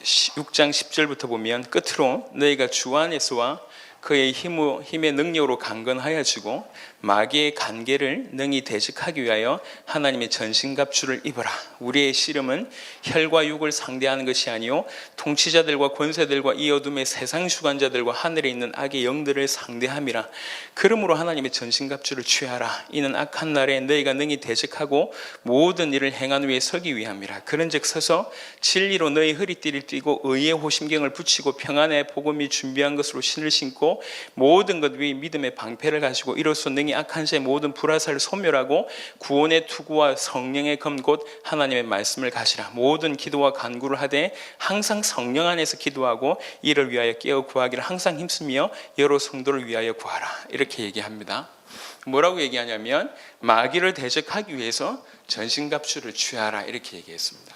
6장 10절부터 보면 끝으로 너희가 주 안에서와 그의 힘의 능력으로 강건하여지고 마귀의 간계를 능히 대적하기 위하여 하나님의 전신갑주를 입어라. 우리의 씨름은 혈과 육을 상대하는 것이 아니요 통치자들과 권세들과 이 어둠의 세상 주관자들과 하늘에 있는 악의 영들을 상대함이라. 그러므로 하나님의 전신갑주를 취하라. 이는 악한 날에 너희가 능히 대적하고 모든 일을 행한 후에 서기 위함이라. 그런즉 서서 진리로 너희 허리띠를 띠고 의의 호심경을 붙이고 평안의 복음이 준비한 것으로 신을 신고 모든 것 위에 믿음의 방패를 가지고 이로써 능히 악한 자의 모든 불화살을 소멸하고 구원의 투구와 성령의 검 곧 하나님의 말씀을 가시라. 모든 기도와 간구를 하되 항상 성령 안에서 기도하고 이를 위하여 깨어 구하기를 항상 힘쓰며 여러 성도를 위하여 구하라. 이렇게 얘기합니다. 뭐라고 얘기하냐면 마귀를 대적하기 위해서 전신갑주를 취하라 이렇게 얘기했습니다.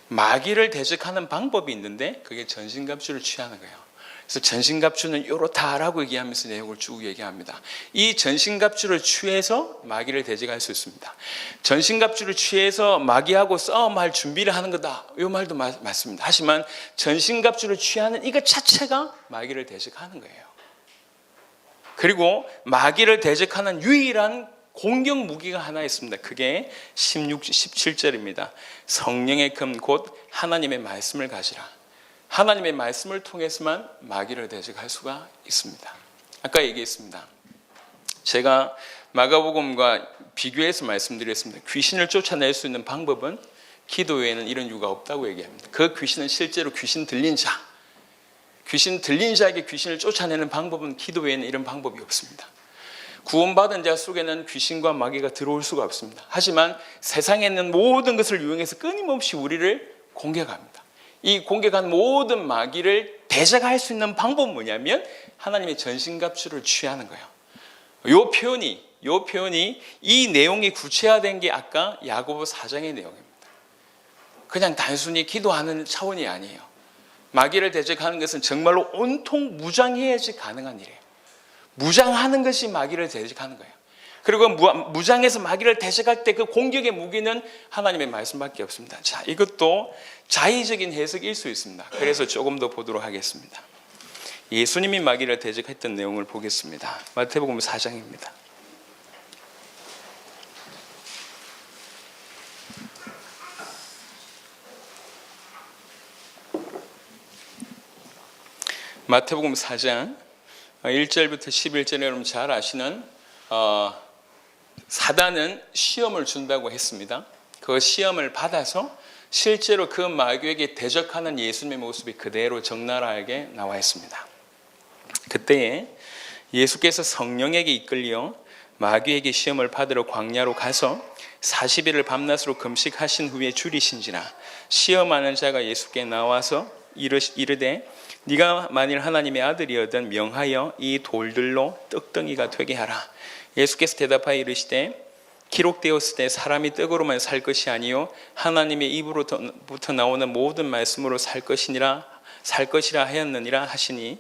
마귀를 대적하는 방법이 있는데 그게 전신갑주를 취하는 거예요. 그래서 전신갑주는 이렇다라고 얘기하면서 내용을 쭉 얘기합니다. 이 전신갑주를 취해서 마귀를 대적할 수 있습니다. 전신갑주를 취해서 마귀하고 싸움할 준비를 하는 거다. 이 말도 맞습니다. 하지만 전신갑주를 취하는 이것 자체가 마귀를 대적하는 거예요. 그리고 마귀를 대적하는 유일한 공격 무기가 하나 있습니다. 그게 17절입니다. 성령의 금 곧 하나님의 말씀을 가지라. 하나님의 말씀을 통해서만 마귀를 대적할 수가 있습니다. 아까 얘기했습니다. 제가 마가복음과 비교해서 말씀드렸습니다. 귀신을 쫓아낼 수 있는 방법은 기도 외에는 이런 이유가 없다고 얘기합니다. 그 귀신은 실제로 귀신 들린 자에게 귀신을 쫓아내는 방법은 기도 외에는 이런 방법이 없습니다. 구원받은 자 속에는 귀신과 마귀가 들어올 수가 없습니다. 하지만 세상에 있는 모든 것을 이용해서 끊임없이 우리를 공격합니다. 이 공격한 모든 마귀를 대적할 수 있는 방법은 뭐냐면 하나님의 전신갑주를 취하는 거예요. 요 표현이 이 내용이 구체화된 게 아까 야고보 4장의 내용입니다. 그냥 단순히 기도하는 차원이 아니에요. 마귀를 대적하는 것은 정말로 온통 무장해야지 가능한 일이에요. 무장하는 것이 마귀를 대적하는 거예요. 그리고 무장해서 마귀를 대적할 때 그 공격의 무기는 하나님의 말씀밖에 없습니다. 자, 이것도 자의적인 해석일 수 있습니다. 그래서 조금 더 보도록 하겠습니다. 예수님이 마귀를 대적했던 내용을 보겠습니다. 마태복음 4장입니다. 마태복음 4장 1절부터 11절에 여러분 잘 아시는 사단은 시험을 준다고 했습니다. 그 시험을 받아서 실제로 그 마귀에게 대적하는 예수님의 모습이 그대로 적나라하게 나와 있습니다. 그때에 예수께서 성령에게 이끌려 마귀에게 시험을 받으러 광야로 가서 40일을 밤낮으로 금식하신 후에 줄이신지라 시험하는 자가 예수께 나와서 이르되 네가 만일 하나님의 아들이거든 명하여 이 돌들로 떡덩이가 되게 하라. 예수께서 대답하여 이르시되 기록되었을 때 사람이 떡으로만 살 것이 아니요 하나님의 입으로부터 나오는 모든 말씀으로 살 것이라 하였느니라 하시니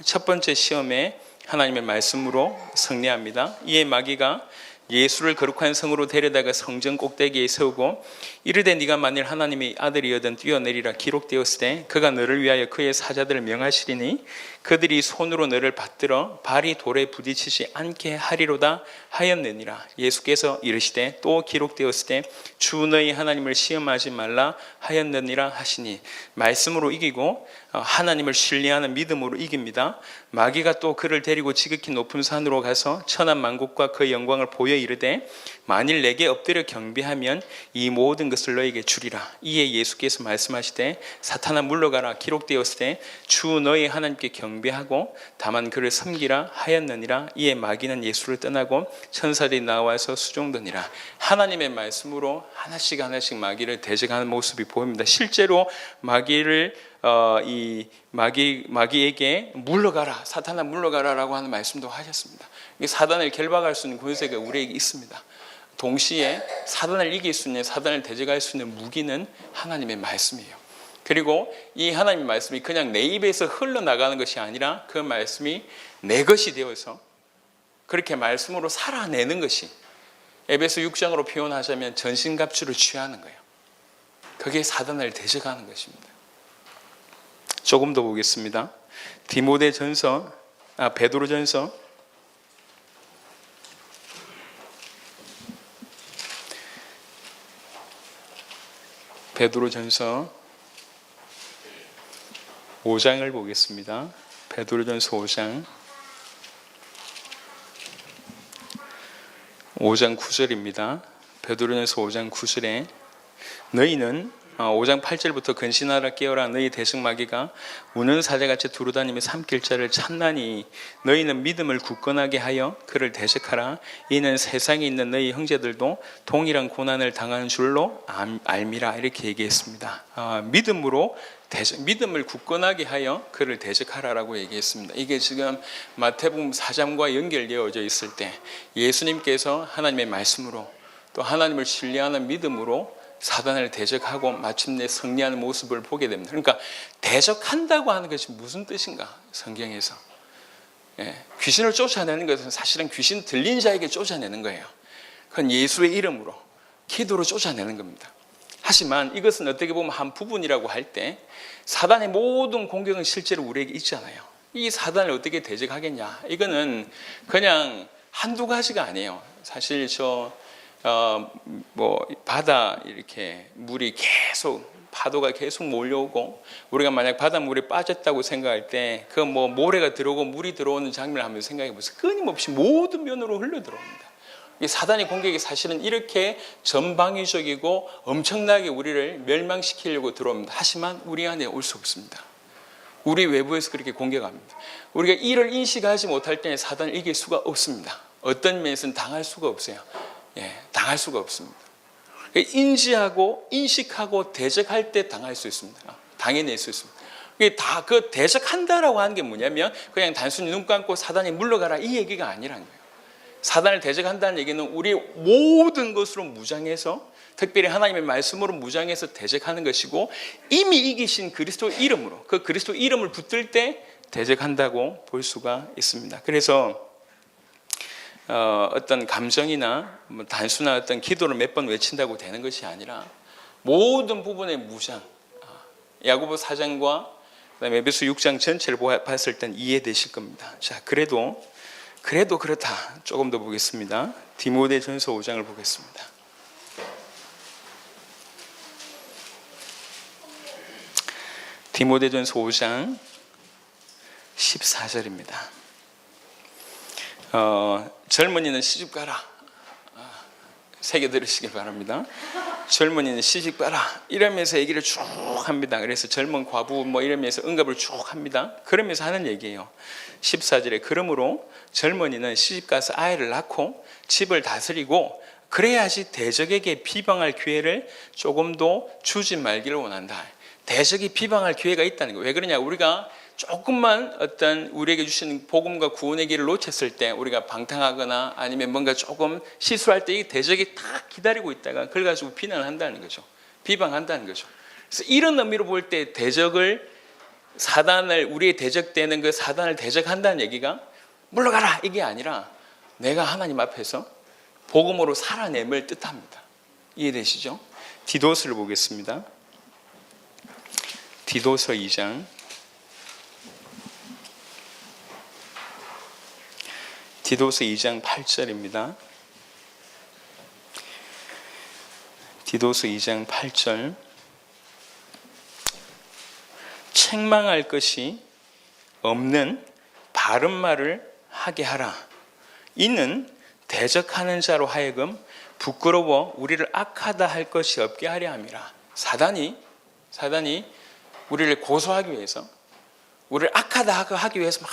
첫 번째 시험에 하나님의 말씀으로 승리합니다. 이에 마귀가 예수를 거룩한 성으로 데려다가 성전 꼭대기에 세우고 이르되 네가 만일 하나님의 아들이거든 뛰어내리라 기록되었을 때 그가 너를 위하여 그의 사자들을 명하시리니 그들이 손으로 너를 받들어 발이 돌에 부딪히지 않게 하리로다 하였느니라. 예수께서 이르시되 또 기록되었을 때 주 너희 하나님을 시험하지 말라 하였느니라 하시니 말씀으로 이기고 하나님을 신뢰하는 믿음으로 이깁니다. 마귀가 또 그를 데리고 지극히 높은 산으로 가서 천한 만국과 그 영광을 보여 이르되 만일 내게 엎드려 경배하면 이 모든 것을 너에게 주리라. 이에 예수께서 말씀하시되 사탄아 물러가라 기록되었을 때 주 너희 하나님께 경배하고 다만 그를 섬기라 하였느니라. 이에 마귀는 예수를 떠나고 천사들이 나와서 수종드니라. 하나님의 말씀으로 하나씩 마귀를 대적하는 모습이 보입니다. 실제로 마귀에게 물러가라, 사탄아 물러가라라고 하는 말씀도 하셨습니다. 사단을 결박할 수 있는 권세가 우리에게 있습니다. 동시에 사단을 이길 수 있는, 사단을 대적할 수 있는 무기는 하나님의 말씀이에요. 그리고 이 하나님의 말씀이 그냥 내 입에서 흘러나가는 것이 아니라 그 말씀이 내 것이 되어서 그렇게 말씀으로 살아내는 것이 에베소 6장으로 표현하자면 전신갑주를 취하는 거예요. 그게 사단을 대적하는 것입니다. 조금 더 보겠습니다. 베드로전서 5장을 보겠습니다. 베드로전서 5장 9절입니다. 베드로전서 5장 9절에 너희는 5장 8절부터 근신하라 깨어라 너희 대적 마귀가 우는 사자같이 두루다니며 삼킬 자를 찾나니 너희는 믿음을 굳건하게 하여 그를 대적하라. 이는 세상에 있는 너희 형제들도 동일한 고난을 당하는 줄로 알미라. 이렇게 얘기했습니다. 믿음을 굳건하게 하여 그를 대적하라라고 얘기했습니다. 이게 지금 마태복음 4장과 연결되어져 있을 때 예수님께서 하나님의 말씀으로 또 하나님을 신뢰하는 믿음으로 사단을 대적하고 마침내 승리하는 모습을 보게 됩니다. 그러니까 대적한다고 하는 것이 무슨 뜻인가? 성경에서 귀신을 쫓아내는 것은 사실은 귀신 들린 자에게 쫓아내는 거예요. 그건 예수의 이름으로 기도로 쫓아내는 겁니다. 하지만 이것은 어떻게 보면 한 부분이라고 할 때 사단의 모든 공격은 실제로 우리에게 있잖아요. 이 사단을 어떻게 대적하겠냐? 이거는 그냥 한두 가지가 아니에요. 사실 바다 이렇게 물이 계속 파도가 계속 몰려오고 우리가 만약 바닷물이 빠졌다고 생각할 때 그 모래가 들어오고 물이 들어오는 장면을 한번 생각해 보세요. 끊임없이 모든 면으로 흘러 들어옵니다. 이 사단의 공격이 사실은 이렇게 전방위적이고 엄청나게 우리를 멸망시키려고 들어옵니다. 하지만 우리 안에 올 수 없습니다. 우리 외부에서 그렇게 공격합니다. 우리가 이를 인식하지 못할 때는 사단을 이길 수가 없습니다. 어떤 면에서는 당할 수가 없어요. 당할 수가 없습니다. 인지하고 인식하고 대적할 때 당할 수 있습니다. 당해낼 수 있습니다. 그 대적한다라고 하는 게 뭐냐면 그냥 단순히 눈 감고 사단이 물러가라 이 얘기가 아니라는 거예요. 사단을 대적한다는 얘기는 우리 모든 것으로 무장해서 특별히 하나님의 말씀으로 무장해서 대적하는 것이고 이미 이기신 그리스도 이름으로 그 그리스도 이름을 붙들 때 대적한다고 볼 수가 있습니다. 그래서 어떤 감정이나 단순한 어떤 기도를 몇 번 외친다고 되는 것이 아니라 모든 부분의 무장, 야고보 4장과 그다음에 에베소 6장 전체를 봤을 땐 이해되실 겁니다. 자, 그래도 그렇다. 조금 더 보겠습니다. 디모데전서 5장을 보겠습니다. 디모데전서 5장 14절입니다. 젊은이는 시집 가라. 새겨 들으시길 바랍니다. 젊은이는 시집 가라. 이러면서 얘기를 쭉 합니다. 그래서 젊은 과부 이러면서 응답을 쭉 합니다. 그러면서 하는 얘기예요. 14절에 그러므로 젊은이는 시집 가서 아이를 낳고 집을 다스리고 그래야지 대적에게 비방할 기회를 조금도 주지 말기를 원한다. 대적이 비방할 기회가 있다는 거예요. 왜 그러냐? 우리가 조금만 어떤 우리에게 주신 복음과 구원의 길을 놓쳤을 때 우리가 방탕하거나 아니면 뭔가 조금 실수할 때 이 대적이 딱 기다리고 있다가 그걸 가지고 비난한다는 거죠. 비방한다는 거죠. 그래서 이런 의미로 볼 때 대적을 사단을 우리의 대적되는 그 사단을 대적한다는 얘기가 물러가라 이게 아니라 내가 하나님 앞에서 복음으로 살아냄을 뜻합니다. 이해되시죠? 디도서를 보겠습니다. 디도서 2장 디도서 2장 8절입니다. 디도서 2장 8절 책망할 것이 없는 바른 말을 하게 하라. 이는 대적하는 자로 하여금 부끄러워 우리를 악하다 할 것이 없게 하려 함이라. 사단이 우리를 고소하기 위해서 우리를 악하다 하기 위해서 막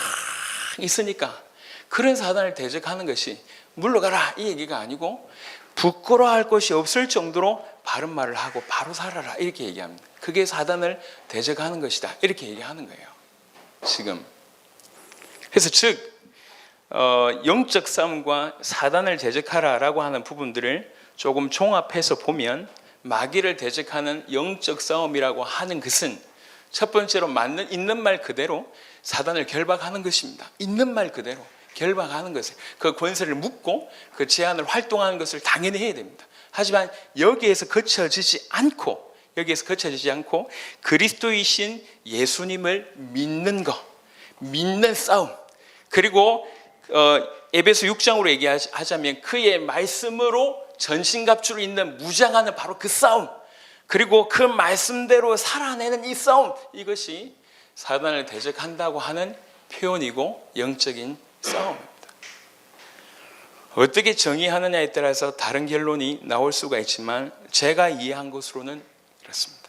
있으니까 그런 사단을 대적하는 것이 물러가라 이 얘기가 아니고 부끄러워할 것이 없을 정도로 바른 말을 하고 바로 살아라 이렇게 얘기합니다. 그게 사단을 대적하는 것이다 이렇게 얘기하는 거예요. 지금 그래서 즉 영적 싸움과 사단을 대적하라라고 하는 부분들을 조금 종합해서 보면 마귀를 대적하는 영적 싸움이라고 하는 것은 첫 번째로 있는 말 그대로 사단을 결박하는 것입니다. 있는 말 그대로 결박하는 것을 그 권세를 묻고 그 제한을 활동하는 것을 당연히 해야 됩니다. 하지만 여기에서 거쳐지지 않고 그리스도이신 예수님을 믿는 것, 믿는 싸움, 그리고 에베소 6장으로 얘기하자면 그의 말씀으로 전신갑주를 입는 무장하는 바로 그 싸움, 그리고 그 말씀대로 살아내는 이 싸움, 이것이 사단을 대적한다고 하는 표현이고 영적인 싸움입니다. 어떻게 정의하느냐에 따라서 다른 결론이 나올 수가 있지만 제가 이해한 것으로는 그렇습니다.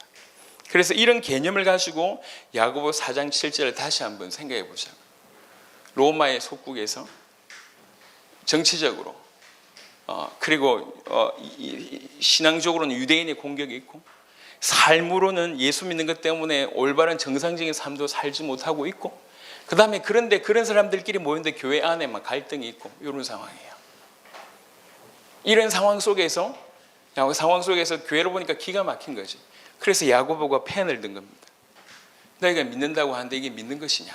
그래서 이런 개념을 가지고 야고보 4장 7절을 다시 한번 생각해 보자고요. 로마의 속국에서 정치적으로 그리고 신앙적으로는 유대인의 공격이 있고 삶으로는 예수 믿는 것 때문에 올바른 정상적인 삶도 살지 못하고 있고 그 다음에 그런데 그런 사람들끼리 모였는데 교회 안에 막 갈등이 있고 이런 상황이에요. 이런 상황 속에서 교회를 보니까 기가 막힌 거지. 그래서 야고보가 펜을 든 겁니다. 너희가 믿는다고 하는데 이게 믿는 것이냐?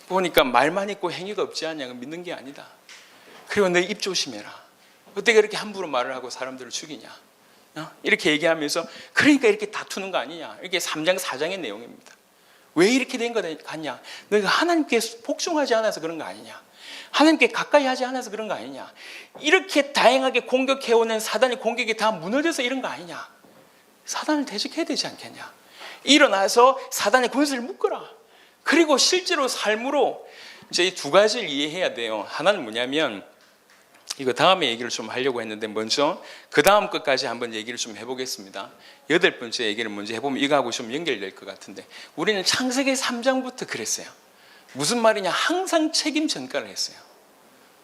보니까 말만 있고 행위가 없지 않냐? 믿는 게 아니다. 그리고 너 입 조심해라. 어떻게 그렇게 함부로 말을 하고 사람들을 죽이냐? 이렇게 얘기하면서 그러니까 이렇게 다투는 거 아니냐? 이렇게 3장 4장의 내용입니다. 왜 이렇게 된 거 같냐? 너희가 하나님께 복종하지 않아서 그런 거 아니냐? 하나님께 가까이 하지 않아서 그런 거 아니냐? 이렇게 다양하게 공격해오는 사단의 공격이 다 무너져서 이런 거 아니냐? 사단을 대적해야 되지 않겠냐? 일어나서 사단의 권세를 묶어라. 그리고 실제로 삶으로 이제 이 두 가지를 이해해야 돼요. 하나는 뭐냐면, 이거 다음에 얘기를 좀 하려고 했는데 먼저 그 다음 것까지 한번 얘기를 좀 해보겠습니다. 8번째 얘기를 먼저 해보면 이거하고 좀 연결될 것 같은데, 우리는 창세기 3장부터 그랬어요. 무슨 말이냐? 항상 책임 전가를 했어요.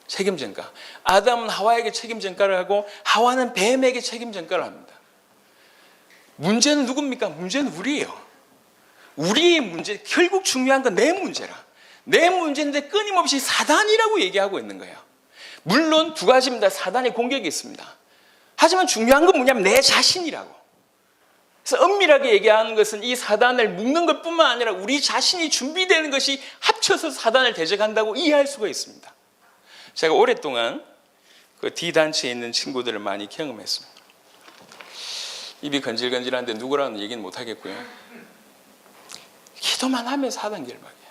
책임 전가. 아담은 하와에게 책임 전가를 하고 하와는 뱀에게 책임 전가를 합니다. 문제는 누굽니까? 문제는 우리예요. 우리의 문제, 결국 중요한 건 내 문제라. 내 문제인데 끊임없이 사단이라고 얘기하고 있는 거예요. 물론 두 가지입니다. 사단의 공격이 있습니다. 하지만 중요한 건 뭐냐면 내 자신이라고. 그래서 엄밀하게 얘기하는 것은 이 사단을 묶는 것뿐만 아니라 우리 자신이 준비되는 것이 합쳐서 사단을 대적한다고 이해할 수가 있습니다. 제가 오랫동안 그 D단체에 있는 친구들을 많이 경험했습니다. 입이 건질건질한데 누구라는 얘기는 못하겠고요. 기도만 하면 사단 결박이에요.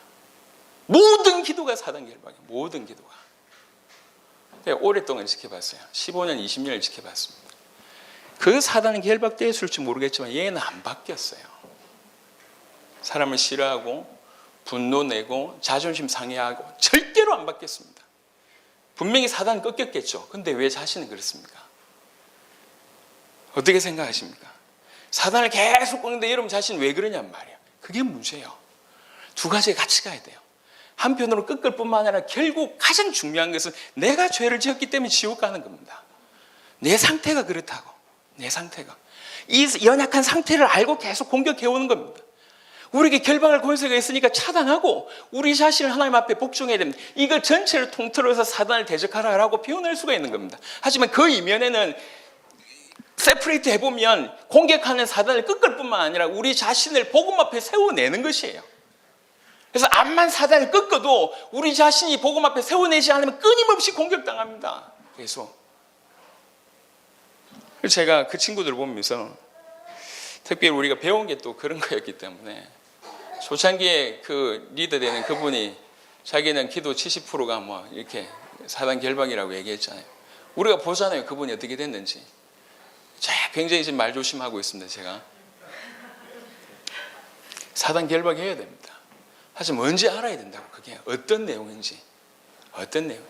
모든 기도가 사단 결박이에요. 모든 기도가. 오랫동안 지켜봤어요. 15년, 20년을 지켜봤습니다. 그 사단은 결박되었을지 모르겠지만 얘는 안 바뀌었어요. 사람을 싫어하고 분노 내고 자존심 상해하고 절대로 안 바뀌었습니다. 분명히 사단은 꺾였겠죠. 근데 왜 자신은 그렇습니까? 어떻게 생각하십니까? 사단을 계속 꺾는데 여러분 자신 왜 그러냔 말이에요. 그게 문제예요. 두 가지에 같이 가야 돼요. 한편으로 꺾을 뿐만 아니라 결국 가장 중요한 것은 내가 죄를 지었기 때문에 지옥 가는 겁니다. 내 상태가 그렇다고. 내 상태가. 이 연약한 상태를 알고 계속 공격해오는 겁니다. 우리에게 결박할 권세가 있으니까 차단하고 우리 자신을 하나님 앞에 복종해야 됩니다. 이걸 전체를 통틀어서 사단을 대적하라고 표현할 수가 있는 겁니다. 하지만 그 이면에는 세퍼레이트 해보면 공격하는 사단을 꺾을 뿐만 아니라 우리 자신을 복음 앞에 세워내는 것이에요. 그래서 암만 사단을 꺾어도 우리 자신이 복음 앞에 세워내지 않으면 끊임없이 공격당합니다. 그래서 제가 그 친구들 보면서 특별히 우리가 배운 게 또 그런 거였기 때문에 초창기에 그 리더 되는 그분이 자기는 기도 70%가 뭐 이렇게 사단 결박이라고 얘기했잖아요. 우리가 보잖아요. 그분이 어떻게 됐는지. 굉장히 지금 말 조심하고 있습니다. 제가 사단 결박해야 됩니다. 하지만 뭔지 알아야 된다고. 그게 어떤 내용인지. 어떤 내용.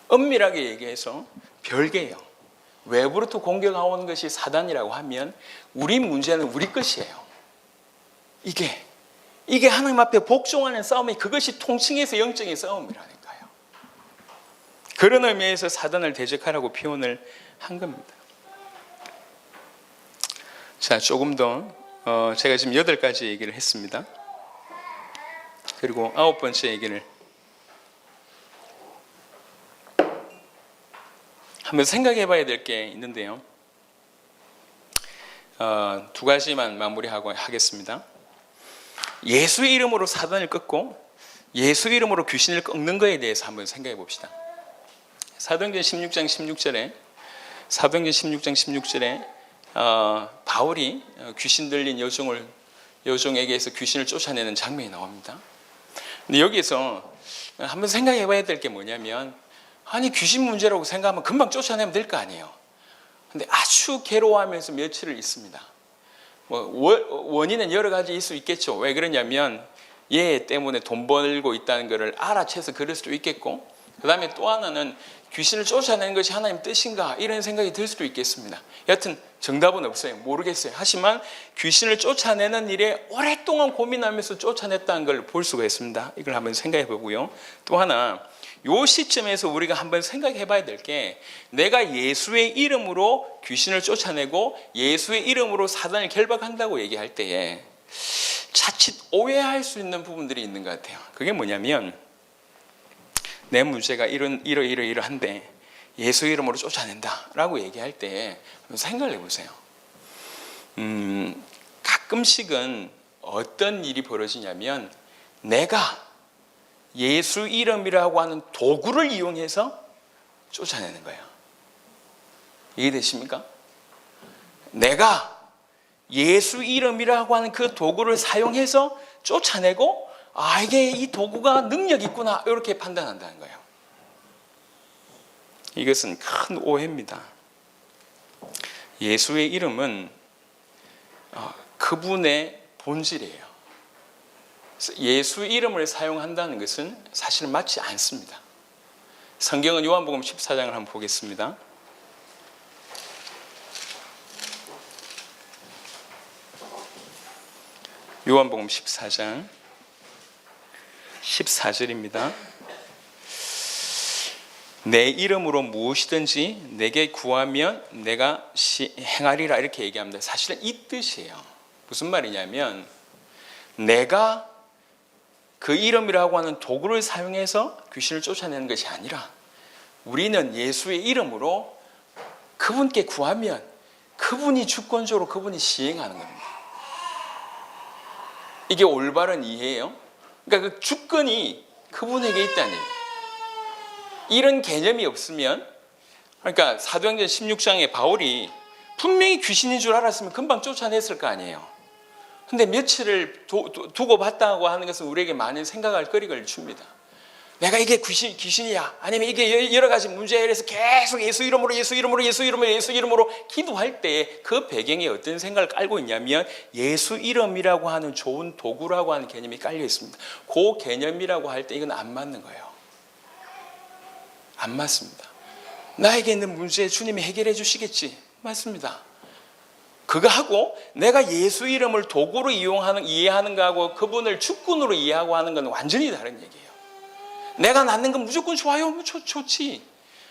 엄밀하게 얘기해서 별개예요. 외부로부터 공격하는 것이 사단이라고 하면 우리 문제는 우리 것이에요. 이게 하나님 앞에 복종하는 싸움이 그것이 통칭해서 영적인 싸움이라니까요. 그런 의미에서 사단을 대적하라고 표현을 한 겁니다. 자, 조금 더 제가 지금 8가지 얘기를 했습니다. 그리고 9번째 얘기를 한번 생각해 봐야 될 게 있는데요. 두 가지만 마무리하고 하겠습니다. 예수의 이름으로 사단을 꺾고 예수의 이름으로 귀신을 꺾는 것에 대해서 한번 생각해 봅시다. 사도행전 16장 16절에 바울이 귀신 들린 여종에게서 귀신을 쫓아내는 장면이 나옵니다. 근데 여기서 한번 생각해 봐야 될 게 뭐냐면, 아니 귀신 문제라고 생각하면 금방 쫓아내면 될 거 아니에요. 근데 아주 괴로워하면서 며칠을 있습니다. 원인은 여러 가지 있을 수 있겠죠. 왜 그러냐면 얘 때문에 돈 벌고 있다는 것을 알아채서 그럴 수도 있겠고, 그 다음에 또 하나는 귀신을 쫓아내는 것이 하나님 뜻인가 이런 생각이 들 수도 있겠습니다. 여하튼 정답은 없어요. 모르겠어요. 하지만 귀신을 쫓아내는 일에 오랫동안 고민하면서 쫓아냈다는 걸 볼 수가 있습니다. 이걸 한번 생각해 보고요. 또 하나, 이 시점에서 우리가 한번 생각해 봐야 될 게, 내가 예수의 이름으로 귀신을 쫓아내고 예수의 이름으로 사단을 결박한다고 얘기할 때에 자칫 오해할 수 있는 부분들이 있는 것 같아요. 그게 뭐냐면, 내 문제가 이러한데 예수 이름으로 쫓아낸다라고 얘기할 때 생각을 해보세요. 가끔씩은 어떤 일이 벌어지냐면 내가 예수 이름이라고 하는 도구를 이용해서 쫓아내는 거예요. 이해되십니까? 내가 예수 이름이라고 하는 그 도구를 사용해서 쫓아내고, 이게 이 도구가 능력이 있구나 이렇게 판단한다는 거예요. 이것은 큰 오해입니다. 예수의 이름은 그분의 본질이에요. 예수 이름을 사용한다는 것은 사실은 맞지 않습니다. 성경은 요한복음 14장을 한번 보겠습니다. 요한복음 14장 14절입니다. 내 이름으로 무엇이든지 내게 구하면 내가 행하리라 이렇게 얘기합니다. 사실은 이 뜻이에요. 무슨 말이냐면 내가 그 이름이라고 하는 도구를 사용해서 귀신을 쫓아내는 것이 아니라 우리는 예수의 이름으로 그분께 구하면 그분이 주권적으로 그분이 시행하는 겁니다. 이게 올바른 이해예요. 그러니까 그 주권이 그분에게 있다는 얘기예요. 이런 개념이 없으면, 그러니까 사도행전 16장에 바울이 분명히 귀신인 줄 알았으면 금방 쫓아냈을 거 아니에요. 근데 며칠을 두고 봤다고 하는 것은 우리에게 많은 생각할 거리를 줍니다. 내가 이게 귀신이야 아니면 이게 여러 가지 문제에 대해서 계속 예수 이름으로 기도할 때 그 배경에 어떤 생각을 깔고 있냐면 예수 이름이라고 하는 좋은 도구라고 하는 개념이 깔려 있습니다. 그 개념이라고 할 때 이건 안 맞는 거예요. 안 맞습니다. 나에게 있는 문제 주님이 해결해 주시겠지. 맞습니다. 그거 하고 내가 예수 이름을 도구로 이해하는 거하고 그분을 주권으로 이해하고 하는 건 완전히 다른 얘기예요. 내가 낳는 건 무조건 좋아요. 좋지.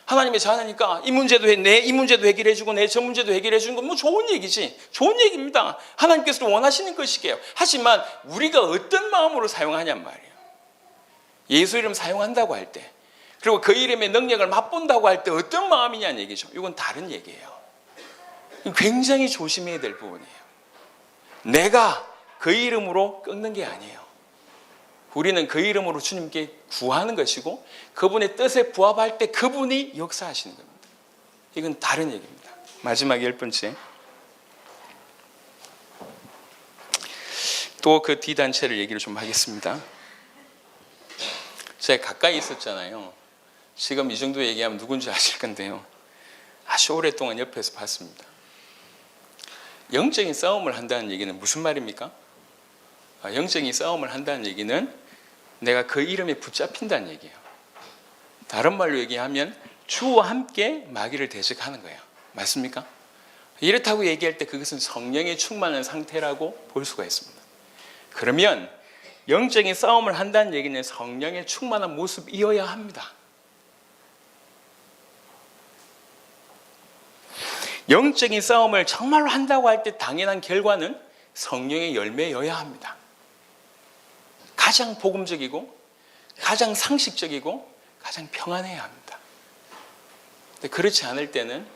하나님의 자녀니까 이 문제도 해결해 주고 내 저 문제도 해결해 주는 건 좋은 얘기지. 좋은 얘기입니다. 하나님께서도 원하시는 것이게요. 하지만 우리가 어떤 마음으로 사용하냔 말이에요. 예수 이름 사용한다고 할 때, 그리고 그 이름의 능력을 맛본다고 할 때 어떤 마음이냐는 얘기죠. 이건 다른 얘기예요. 굉장히 조심해야 될 부분이에요. 내가 그 이름으로 끊는 게 아니에요. 우리는 그 이름으로 주님께 구하는 것이고 그분의 뜻에 부합할 때 그분이 역사하시는 겁니다. 이건 다른 얘기입니다. 마지막 10번째. 또 그 D단체를 얘기를 좀 하겠습니다. 제가 가까이 있었잖아요. 지금 이 정도 얘기하면 누군지 아실 건데요. 아주 오랫동안 옆에서 봤습니다. 영적인 싸움을 한다는 얘기는 무슨 말입니까? 영적인 싸움을 한다는 얘기는 내가 그 이름에 붙잡힌다는 얘기예요. 다른 말로 얘기하면 주와 함께 마귀를 대적하는 거예요. 맞습니까? 이렇다고 얘기할 때 그것은 성령에 충만한 상태라고 볼 수가 있습니다. 그러면 영적인 싸움을 한다는 얘기는 성령에 충만한 모습이어야 합니다. 영적인 싸움을 정말로 한다고 할 때 당연한 결과는 성령의 열매여야 합니다. 가장 복음적이고 가장 상식적이고 가장 평안해야 합니다. 근데 그렇지 않을 때는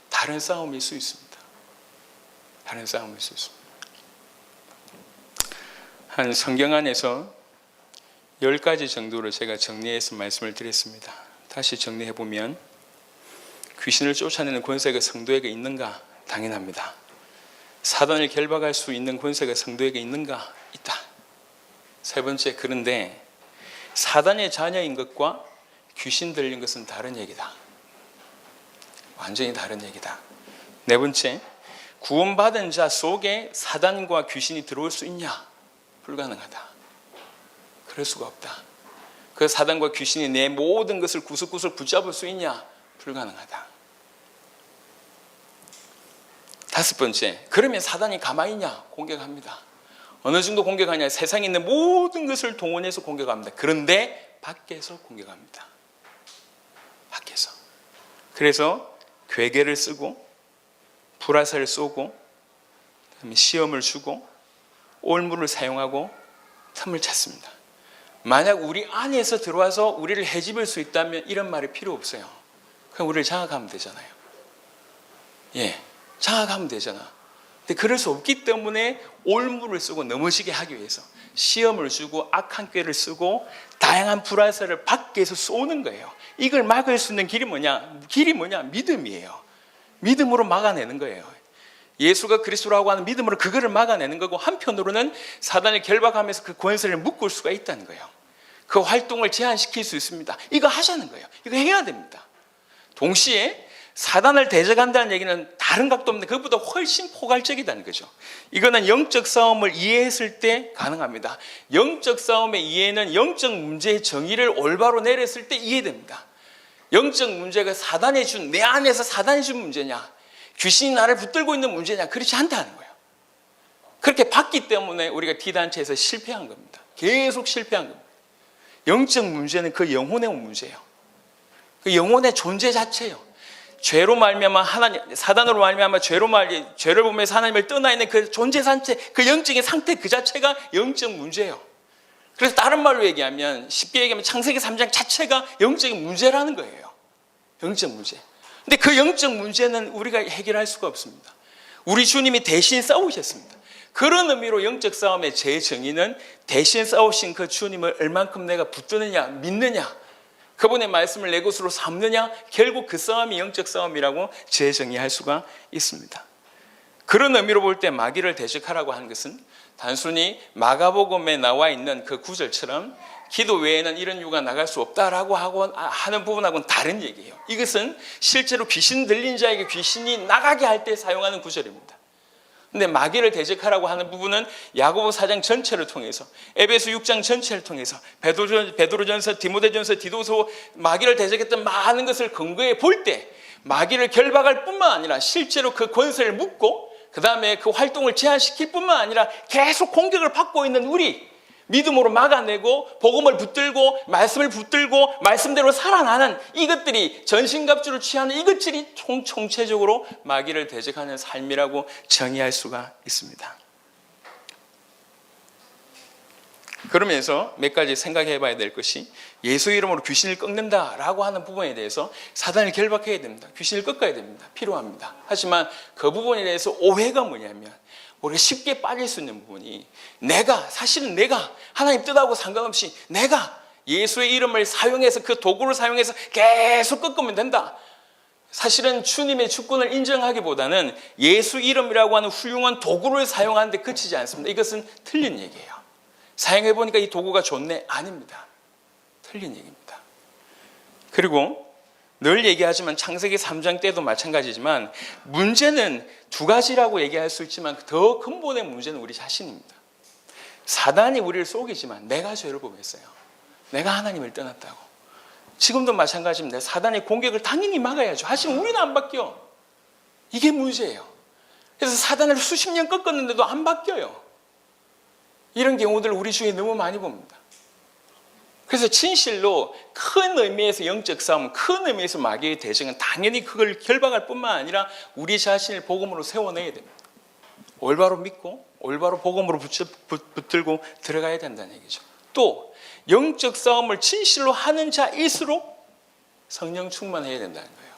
다른 싸움일 수 있습니다. 다른 싸움일 수 있습니다. 한 성경 안에서 10가지 정도로 제가 정리해서 말씀을 드렸습니다. 다시 정리해보면 귀신을 쫓아내는 권세가 성도에게 있는가? 당연합니다. 사단을 결박할 수 있는 권세가 성도에게 있는가? 있다. 세 번째, 그런데 사단의 자녀인 것과 귀신 들린 것은 다른 얘기다. 완전히 다른 얘기다. 네 번째, 구원받은 자 속에 사단과 귀신이 들어올 수 있냐? 불가능하다. 그럴 수가 없다. 그 사단과 귀신이 내 모든 것을 구석구석 붙잡을 수 있냐? 불가능하다. 다섯 번째, 그러면 사단이 가만히 있냐? 공격합니다. 어느 정도 공격하냐? 세상에 있는 모든 것을 동원해서 공격합니다. 그런데 밖에서 공격합니다. 밖에서. 그래서 괴계를 쓰고 불화살을 쏘고 그다음에 시험을 주고 올무를 사용하고 틈을 찾습니다. 만약 우리 안에서 들어와서 우리를 헤집을 수 있다면 이런 말이 필요 없어요. 그냥 우리를 장악하면 되잖아요. 예, 장악하면 되잖아. 근데 그럴 수 없기 때문에 올무를 쓰고 넘어지게 하기 위해서 시험을 주고 악한 꾀를 쓰고 다양한 불화살을 밖에서 쏘는 거예요. 이걸 막을 수 있는 길이 뭐냐? 믿음이에요. 믿음으로 막아내는 거예요. 예수가 그리스도라고 하는 믿음으로 그거를 막아내는 거고, 한편으로는 사단을 결박하면서 그 권세를 묶을 수가 있다는 거예요. 그 활동을 제한시킬 수 있습니다. 이거 하자는 거예요. 이거 해야 됩니다. 동시에 사단을 대적한다는 얘기는 다른 각도 없는데 그것보다 훨씬 포괄적이다는 거죠. 이거는 영적 싸움을 이해했을 때 가능합니다. 영적 싸움의 이해는 영적 문제의 정의를 올바로 내렸을 때 이해됩니다. 영적 문제가 사단이 준, 내 안에서 사단이 준 문제냐, 귀신이 나를 붙들고 있는 문제냐, 그렇지 않다는 거예요. 그렇게 봤기 때문에 우리가 D단체에서 실패한 겁니다. 계속 실패한 겁니다. 영적 문제는 그 영혼의 문제예요. 그 영혼의 존재 자체예요. 죄로 말미암아 사단으로 말미암아 죄를 보면서 하나님을 떠나 있는 그 존재 자체, 그 영적인 상태 그 자체가 영적 문제예요. 그래서 다른 말로 얘기하면, 쉽게 얘기하면 창세기 3장 자체가 영적인 문제라는 거예요. 영적 문제. 근데 그 영적 문제는 우리가 해결할 수가 없습니다. 우리 주님이 대신 싸우셨습니다. 그런 의미로 영적 싸움의 제 정의는 대신 싸우신 그 주님을 얼만큼 내가 붙드느냐, 믿느냐, 그분의 말씀을 내 것으로 삼느냐, 결국 그 싸움이 영적 싸움이라고 재정의할 수가 있습니다. 그런 의미로 볼 때 마귀를 대적하라고 하는 것은 단순히 마가복음에 나와 있는 그 구절처럼 기도 외에는 이런 이유가 나갈 수 없다라고 하는 부분하고는 다른 얘기예요. 이것은 실제로 귀신 들린 자에게 귀신이 나가게 할 때 사용하는 구절입니다. 근데 마귀를 대적하라고 하는 부분은 야고보 4장 전체를 통해서, 에베소 6장 전체를 통해서, 베드로전서, 디모데전서, 디도서 마귀를 대적했던 많은 것을 근거해 볼 때 마귀를 결박할 뿐만 아니라 실제로 그 권세를 묻고 그 다음에 그 활동을 제한시킬 뿐만 아니라 계속 공격을 받고 있는 우리, 믿음으로 막아내고 복음을 붙들고 말씀을 붙들고 말씀대로 살아나는 이것들이, 전신갑주를 취하는 이것들이 총체적으로 마귀를 대적하는 삶이라고 정의할 수가 있습니다. 그러면서 몇 가지 생각해 봐야 될 것이, 예수 이름으로 귀신을 꺾는다라고 하는 부분에 대해서 사단을 결박해야 됩니다. 귀신을 꺾어야 됩니다. 필요합니다. 하지만 그 부분에 대해서 오해가 뭐냐면, 우리가 쉽게 빠질 수 있는 부분이, 사실은 내가 하나님 뜻하고 상관없이 내가 예수의 이름을 사용해서, 그 도구를 사용해서 계속 꺾으면 된다. 사실은 주님의 주권을 인정하기보다는 예수 이름이라고 하는 훌륭한 도구를 사용하는 데 그치지 않습니다. 이것은 틀린 얘기예요. 사용해보니까 이 도구가 좋네? 아닙니다. 틀린 얘기입니다. 그리고 늘 얘기하지만 창세기 3장 때도 마찬가지지만, 문제는 두 가지라고 얘기할 수 있지만 더 근본의 문제는 우리 자신입니다. 사단이 우리를 속이지만 내가 죄를 범했어요. 내가 하나님을 떠났다고. 지금도 마찬가지입니다. 사단의 공격을 당연히 막아야죠. 하지만 우리는 안 바뀌어. 이게 문제예요. 그래서 사단을 수십 년 꺾었는데도 안 바뀌어요. 이런 경우들을 우리 주위에 너무 많이 봅니다. 그래서 진실로 큰 의미에서 영적 싸움, 큰 의미에서 마귀의 대적은 당연히 그걸 결박할 뿐만 아니라 우리 자신을 복음으로 세워내야 됩니다. 올바로 믿고 올바로 복음으로 붙들고 들어가야 된다는 얘기죠. 또 영적 싸움을 진실로 하는 자일수록 성령 충만해야 된다는 거예요.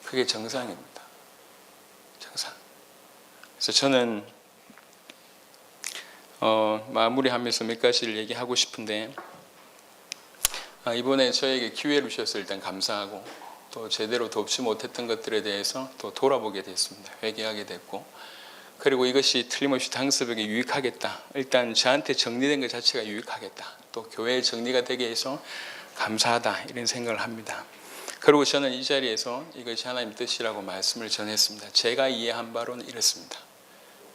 그게 정상입니다. 정상. 그래서 저는 마무리하면서 몇 가지를 얘기하고 싶은데, 이번에 저에게 기회를 주셔서 일단 감사하고, 또 제대로 돕지 못했던 것들에 대해서 또 돌아보게 됐습니다. 회개하게 됐고, 그리고 이것이 틀림없이 당서벽에 유익하겠다. 일단 저한테 정리된 것 자체가 유익하겠다. 또 교회의 정리가 되게 해서 감사하다, 이런 생각을 합니다. 그리고 저는 이 자리에서 이것이 하나님 뜻이라고 말씀을 전했습니다. 제가 이해한 바로는 이렇습니다.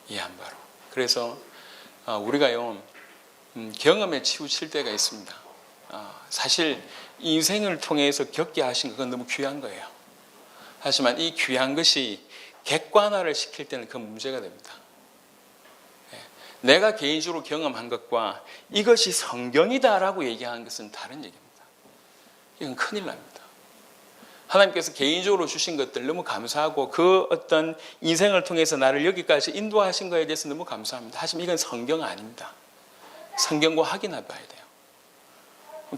이해한 바로. 그래서 우리가요, 경험에 치우칠 때가 있습니다. 사실 인생을 통해서 겪게 하신 건 너무 귀한 거예요. 하지만 이 귀한 것이 객관화를 시킬 때는 그 문제가 됩니다. 내가 개인적으로 경험한 것과 이것이 성경이다라고 얘기하는 것은 다른 얘기입니다. 이건 큰일 납니다. 하나님께서 개인적으로 주신 것들 너무 감사하고, 그 어떤 인생을 통해서 나를 여기까지 인도하신 것에 대해서 너무 감사합니다. 하지만 이건 성경 아닙니다. 성경과 확인해 봐야 돼요.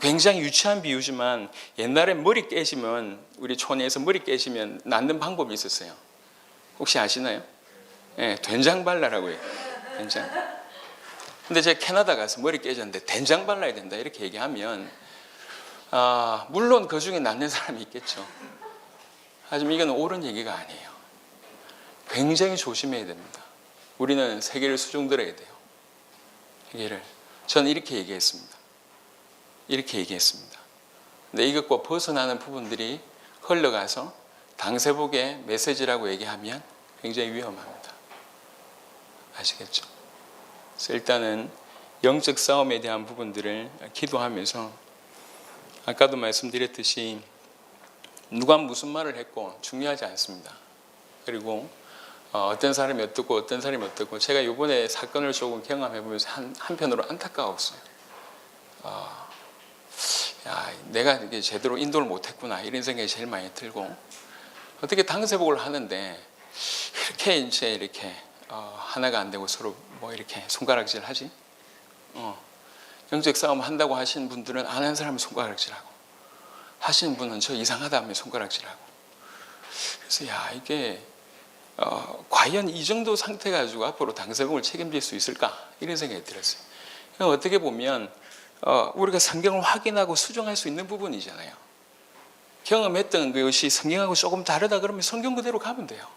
굉장히 유치한 비유지만, 옛날에 머리 깨지면, 우리 촌에서 머리 깨지면 낫는 방법이 있었어요. 혹시 아시나요? 네, 된장 발라라고 해요. 된장. 근데 제가 캐나다 가서 머리 깨졌는데 된장 발라야 된다 이렇게 얘기하면, 물론 그 중에 낫는 사람이 있겠죠. 하지만 이건 옳은 얘기가 아니에요. 굉장히 조심해야 됩니다. 우리는 세계를 수종들어야 돼요. 세계를. 저는 이렇게 얘기했습니다. 근데 이것과 벗어나는 부분들이 흘러가서 당세복의 메시지라고 얘기하면 굉장히 위험합니다. 아시겠죠? 그래서 일단은 영적 싸움에 대한 부분들을 기도하면서 아까도 말씀드렸듯이 누가 무슨 말을 했고 중요하지 않습니다. 그리고 어떤 사람이 어떻고 어떤 사람이 어떻고 제가 이번에 사건을 조금 경험해보면서 한편으로 안타까웠어요. 야, 내가 이게 제대로 인도를 못했구나 이런 생각이 제일 많이 들고 어떻게 당세복을 하는데 이렇게 하나가 안 되고 서로 뭐 이렇게 손가락질 하지? 영적 싸움 한다고 하시는 분들은 안 하는 사람은 손가락질하고 하시는 분은 저 이상하다 하면 손가락질하고 그래서 야 이게 과연 이 정도 상태 가지고 앞으로 당세복을 책임질 수 있을까 이런 생각이 들었어요. 어떻게 보면 우리가 성경을 확인하고 수정할 수 있는 부분이잖아요. 경험했던 것이 성경하고 조금 다르다 그러면 성경 그대로 가면 돼요.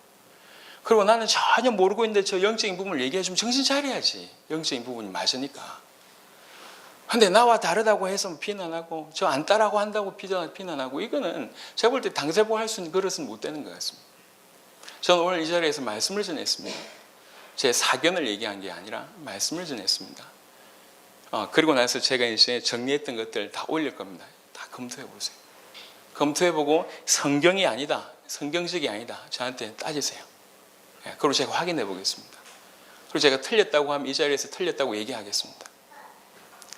그리고 나는 전혀 모르고 있는데 저 영적인 부분을 얘기해주면 정신 차려야지. 영적인 부분이 맞으니까. 근데 나와 다르다고 해서 비난하고 저 안 따라고 한다고 비난하고 이거는 제가 볼 때 당세복 할 수 있는 그릇은 못 되는 것 같습니다. 저는 오늘 이 자리에서 말씀을 전했습니다. 제 사견을 얘기한 게 아니라 말씀을 전했습니다. 그리고 나서 제가 이제 정리했던 것들 다 올릴 겁니다. 다 검토해 보세요. 검토해보고 성경이 아니다, 성경적이 아니다 저한테 따지세요. 그리고 제가 확인해 보겠습니다. 그리고 제가 틀렸다고 하면 이 자리에서 틀렸다고 얘기하겠습니다.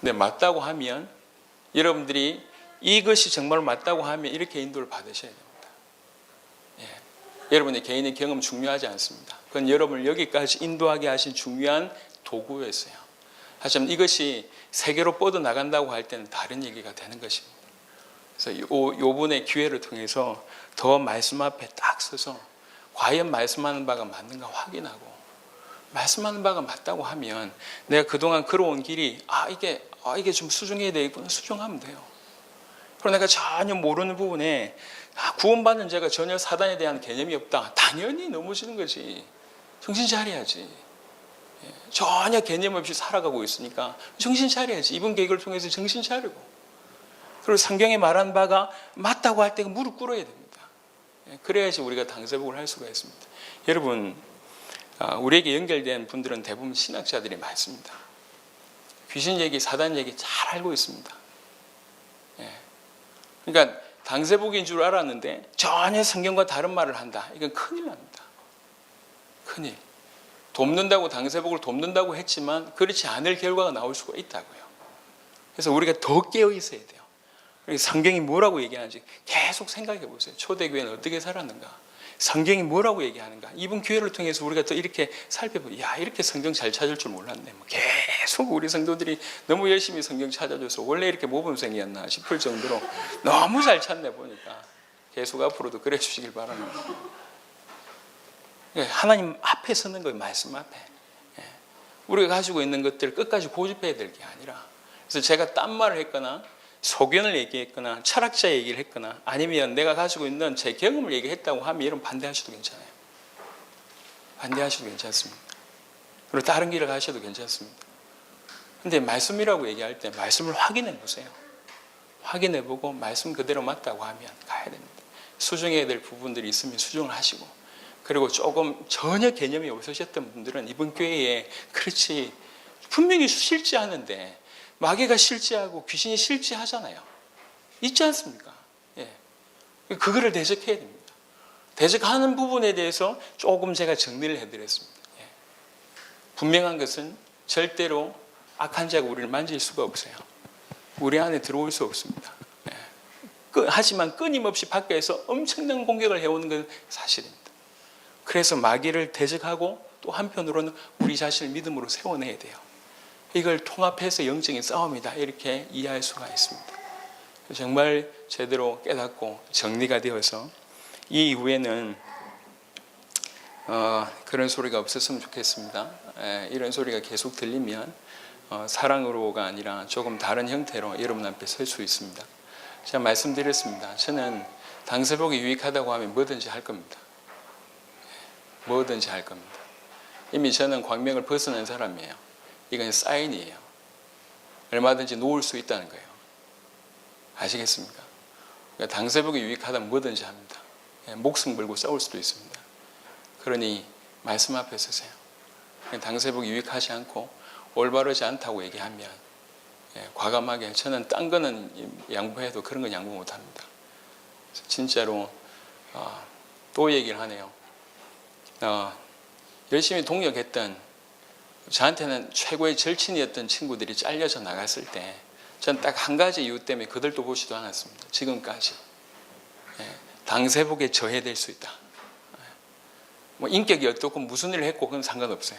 근데 맞다고 하면 여러분들이 이것이 정말 맞다고 하면 이렇게 인도를 받으셔야 됩니다. 여러분의 개인의 경험 중요하지 않습니다. 그건 여러분을 여기까지 인도하게 하신 중요한 도구였어요. 하지만 이것이 세계로 뻗어나간다고 할 때는 다른 얘기가 되는 것입니다. 그래서 요번의 기회를 통해서 더 말씀 앞에 딱 서서 과연 말씀하는 바가 맞는가 확인하고 말씀하는 바가 맞다고 하면 내가 그동안 걸어온 길이 이게 좀 수정해야 되겠구나 수정하면 돼요. 그리고 내가 전혀 모르는 부분에 구원받는 자가 전혀 사단에 대한 개념이 없다. 당연히 넘어지는 거지. 정신 차려야지. 전혀 개념 없이 살아가고 있으니까 정신 차려야지. 이번 계획을 통해서 정신 차리고 그리고 성경에 말한 바가 맞다고 할 때 무릎 꿇어야 됩니다. 그래야지 우리가 당세복을 할 수가 있습니다. 여러분 우리에게 연결된 분들은 대부분 신학자들이 많습니다. 귀신 얘기, 사단 얘기 잘 알고 있습니다. 그러니까 당세복인 줄 알았는데 전혀 성경과 다른 말을 한다. 이건 큰일 납니다. 큰일. 돕는다고 당세복을 돕는다고 했지만 그렇지 않을 결과가 나올 수가 있다고요. 그래서 우리가 더 깨어 있어야 돼요. 성경이 뭐라고 얘기하는지 계속 생각해 보세요. 초대교회는 어떻게 살았는가? 성경이 뭐라고 얘기하는가? 이번 기회를 통해서 우리가 또 이렇게 살펴보면 이렇게 성경 잘 찾을 줄 몰랐네. 계속 우리 성도들이 너무 열심히 성경 찾아줘서 원래 이렇게 모범생이었나 싶을 정도로 너무 잘 찾네 보니까 계속 앞으로도 그래 주시길 바랍니다. 하나님 앞에 서는 거예요. 말씀 앞에. 우리가 가지고 있는 것들을 끝까지 고집해야 될 게 아니라 그래서 제가 딴 말을 했거나 소견을 얘기했거나 철학자 얘기를 했거나 아니면 내가 가지고 있는 제 경험을 얘기했다고 하면 여러분 반대하셔도 괜찮아요. 반대하셔도 괜찮습니다. 그리고 다른 길을 가셔도 괜찮습니다. 근데 말씀이라고 얘기할 때 말씀을 확인해 보세요. 확인해 보고 말씀 그대로 맞다고 하면 가야 됩니다. 수정해야 될 부분들이 있으면 수정을 하시고 그리고 조금 전혀 개념이 없으셨던 분들은 이번 기회에 그렇지 분명히 실제하는데 마귀가 실제하고 귀신이 실제하잖아요. 있지 않습니까? 그거를 대적해야 됩니다. 대적하는 부분에 대해서 조금 제가 정리를 해드렸습니다. 분명한 것은 절대로 악한 자가 우리를 만질 수가 없어요. 우리 안에 들어올 수 없습니다. 하지만 끊임없이 밖에서 엄청난 공격을 해오는 건 사실입니다. 그래서 마귀를 대적하고 또 한편으로는 우리 자신을 믿음으로 세워내야 돼요. 이걸 통합해서 영적인 싸움이다 이렇게 이해할 수가 있습니다. 정말 제대로 깨닫고 정리가 되어서 이 이후에는 그런 소리가 없었으면 좋겠습니다. 이런 소리가 계속 들리면 사랑으로가 아니라 조금 다른 형태로 여러분 앞에 설 수 있습니다. 제가 말씀드렸습니다. 저는 당세복이 유익하다고 하면 뭐든지 할 겁니다. 뭐든지 할 겁니다. 이미 저는 광명을 벗어난 사람이에요. 이건 사인이에요. 얼마든지 놓을 수 있다는 거예요. 아시겠습니까? 그러니까 당세복이 유익하다면 뭐든지 합니다. 목숨 걸고 싸울 수도 있습니다. 그러니 말씀 앞에 서세요. 당세복이 유익하지 않고 올바르지 않다고 얘기하면 과감하게 저는 딴 거는 양보해도 그런 건 양보 못합니다. 진짜로 또 얘기를 하네요. 열심히 동력했던 저한테는 최고의 절친이었던 친구들이 잘려서 나갔을 때 전 딱 한 가지 이유 때문에 그들도 보지도 않았습니다. 지금까지. 당세복에 저해될 수 있다. 뭐 인격이 어떻고 무슨 일을 했고 그건 상관없어요.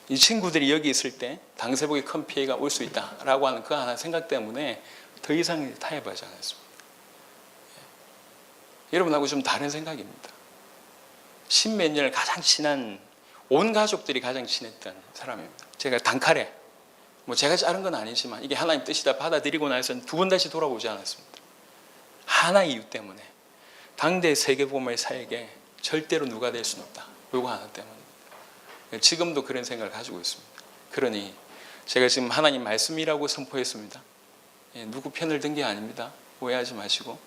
이 친구들이 여기 있을 때 당세복에 큰 피해가 올 수 있다라고 하는 그 하나 생각 때문에 더 이상 타협하지 않았습니다. 여러분하고 좀 다른 생각입니다. 십몇 년을 가장 친한 온 가족들이 가장 친했던 사람입니다. 제가 단칼에 뭐 제가 자른 건 아니지만 이게 하나님 뜻이다 받아들이고 나서는 두 번 다시 돌아보지 않았습니다. 하나 이유 때문에 당대 세계복음의 사역에 절대로 누가 될 수는 없다. 이거 하나 때문입니다. 지금도 그런 생각을 가지고 있습니다. 그러니 제가 지금 하나님 말씀이라고 선포했습니다. 누구 편을 든 게 아닙니다. 오해하지 마시고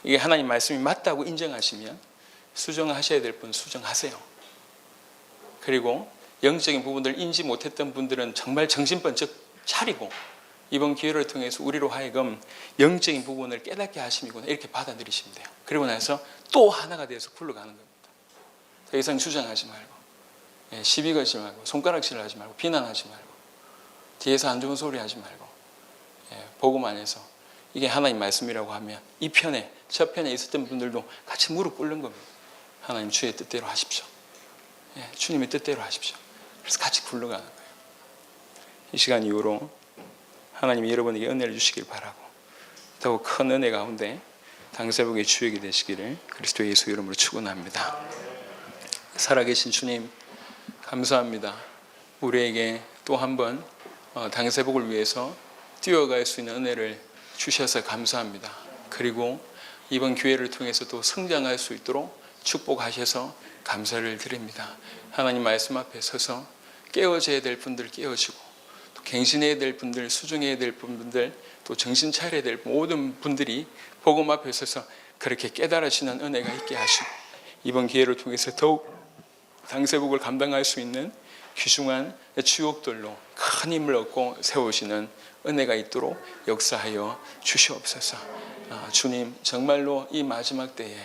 이게 하나님 말씀이 맞다고 인정하시면 수정하셔야 될 분 수정하세요. 그리고 영적인 부분들 인지 못했던 분들은 정말 정신 번쩍 차리고 이번 기회를 통해서 우리로 하여금 영적인 부분을 깨닫게 하심이구나 이렇게 받아들이시면 돼요. 그리고 나서 또 하나가 돼서 굴러가는 겁니다. 더 이상 주장하지 말고 시비 걸지 말고 손가락질 하지 말고 비난하지 말고 뒤에서 안 좋은 소리 하지 말고 복음 안에서 이게 하나님 말씀이라고 하면 이 편에 저 편에 있었던 분들도 같이 무릎 꿇는 겁니다. 하나님 주의 뜻대로 하십시오. 주님의 뜻대로 하십시오. 그래서 같이 굴러가는 거예요. 이 시간 이후로 하나님이 여러분에게 은혜를 주시길 바라고 더욱 큰 은혜 가운데 당세복의 주역이 되시기를 그리스도 예수 이름으로 축원합니다. 살아계신 주님 감사합니다. 우리에게 또 한 번 당세복을 위해서 뛰어갈 수 있는 은혜를 주셔서 감사합니다. 그리고 이번 기회를 통해서 또 성장할 수 있도록 축복하셔서 감사를 드립니다. 하나님 말씀 앞에 서서 깨어져야 될 분들 깨어지고 또 갱신해야 될 분들 수정해야 될 분들 또 정신 차려야 될 모든 분들이 복음 앞에 서서 그렇게 깨달으시는 은혜가 있게 하시고 이번 기회를 통해서 더욱 당세복을 감당할 수 있는 귀중한 주역들로 큰 힘을 얻고 세우시는 은혜가 있도록 역사하여 주시옵소서. 주님 정말로 이 마지막 때에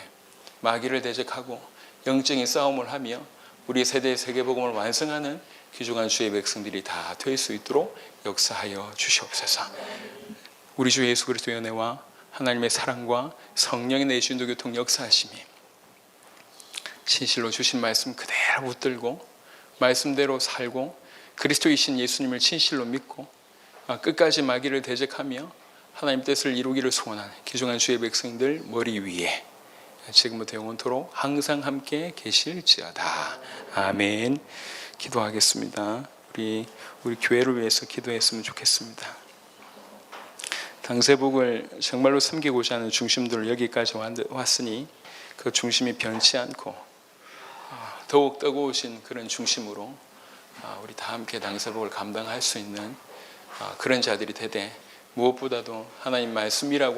마귀를 대적하고 영적인 싸움을 하며 우리 세대의 세계복음을 완성하는 귀중한 주의 백성들이 다 될 수 있도록 역사하여 주시옵소서. 우리 주 예수 그리스도의 은혜와 하나님의 사랑과 성령의 내주신 교통 역사하심이 진실로 주신 말씀 그대로 붙들고 말씀대로 살고 그리스도이신 예수님을 진실로 믿고 끝까지 마귀를 대적하며 하나님 뜻을 이루기를 소원하는 귀중한 주의 백성들 머리 위에 지금부터 영원토록 항상 함께 계실지어다. 아멘. 기도하겠습니다. 우리 교회를 위해서 기도했으면 좋겠습니다. 당세복을 정말로 섬기고자 하는 중심들을 여기까지 왔으니 그 중심이 변치 않고 더욱 뜨거우신 그런 중심으로 우리 다 함께 당세복을 감당할 수 있는 그런 자들이 되되 무엇보다도 하나님 말씀이라고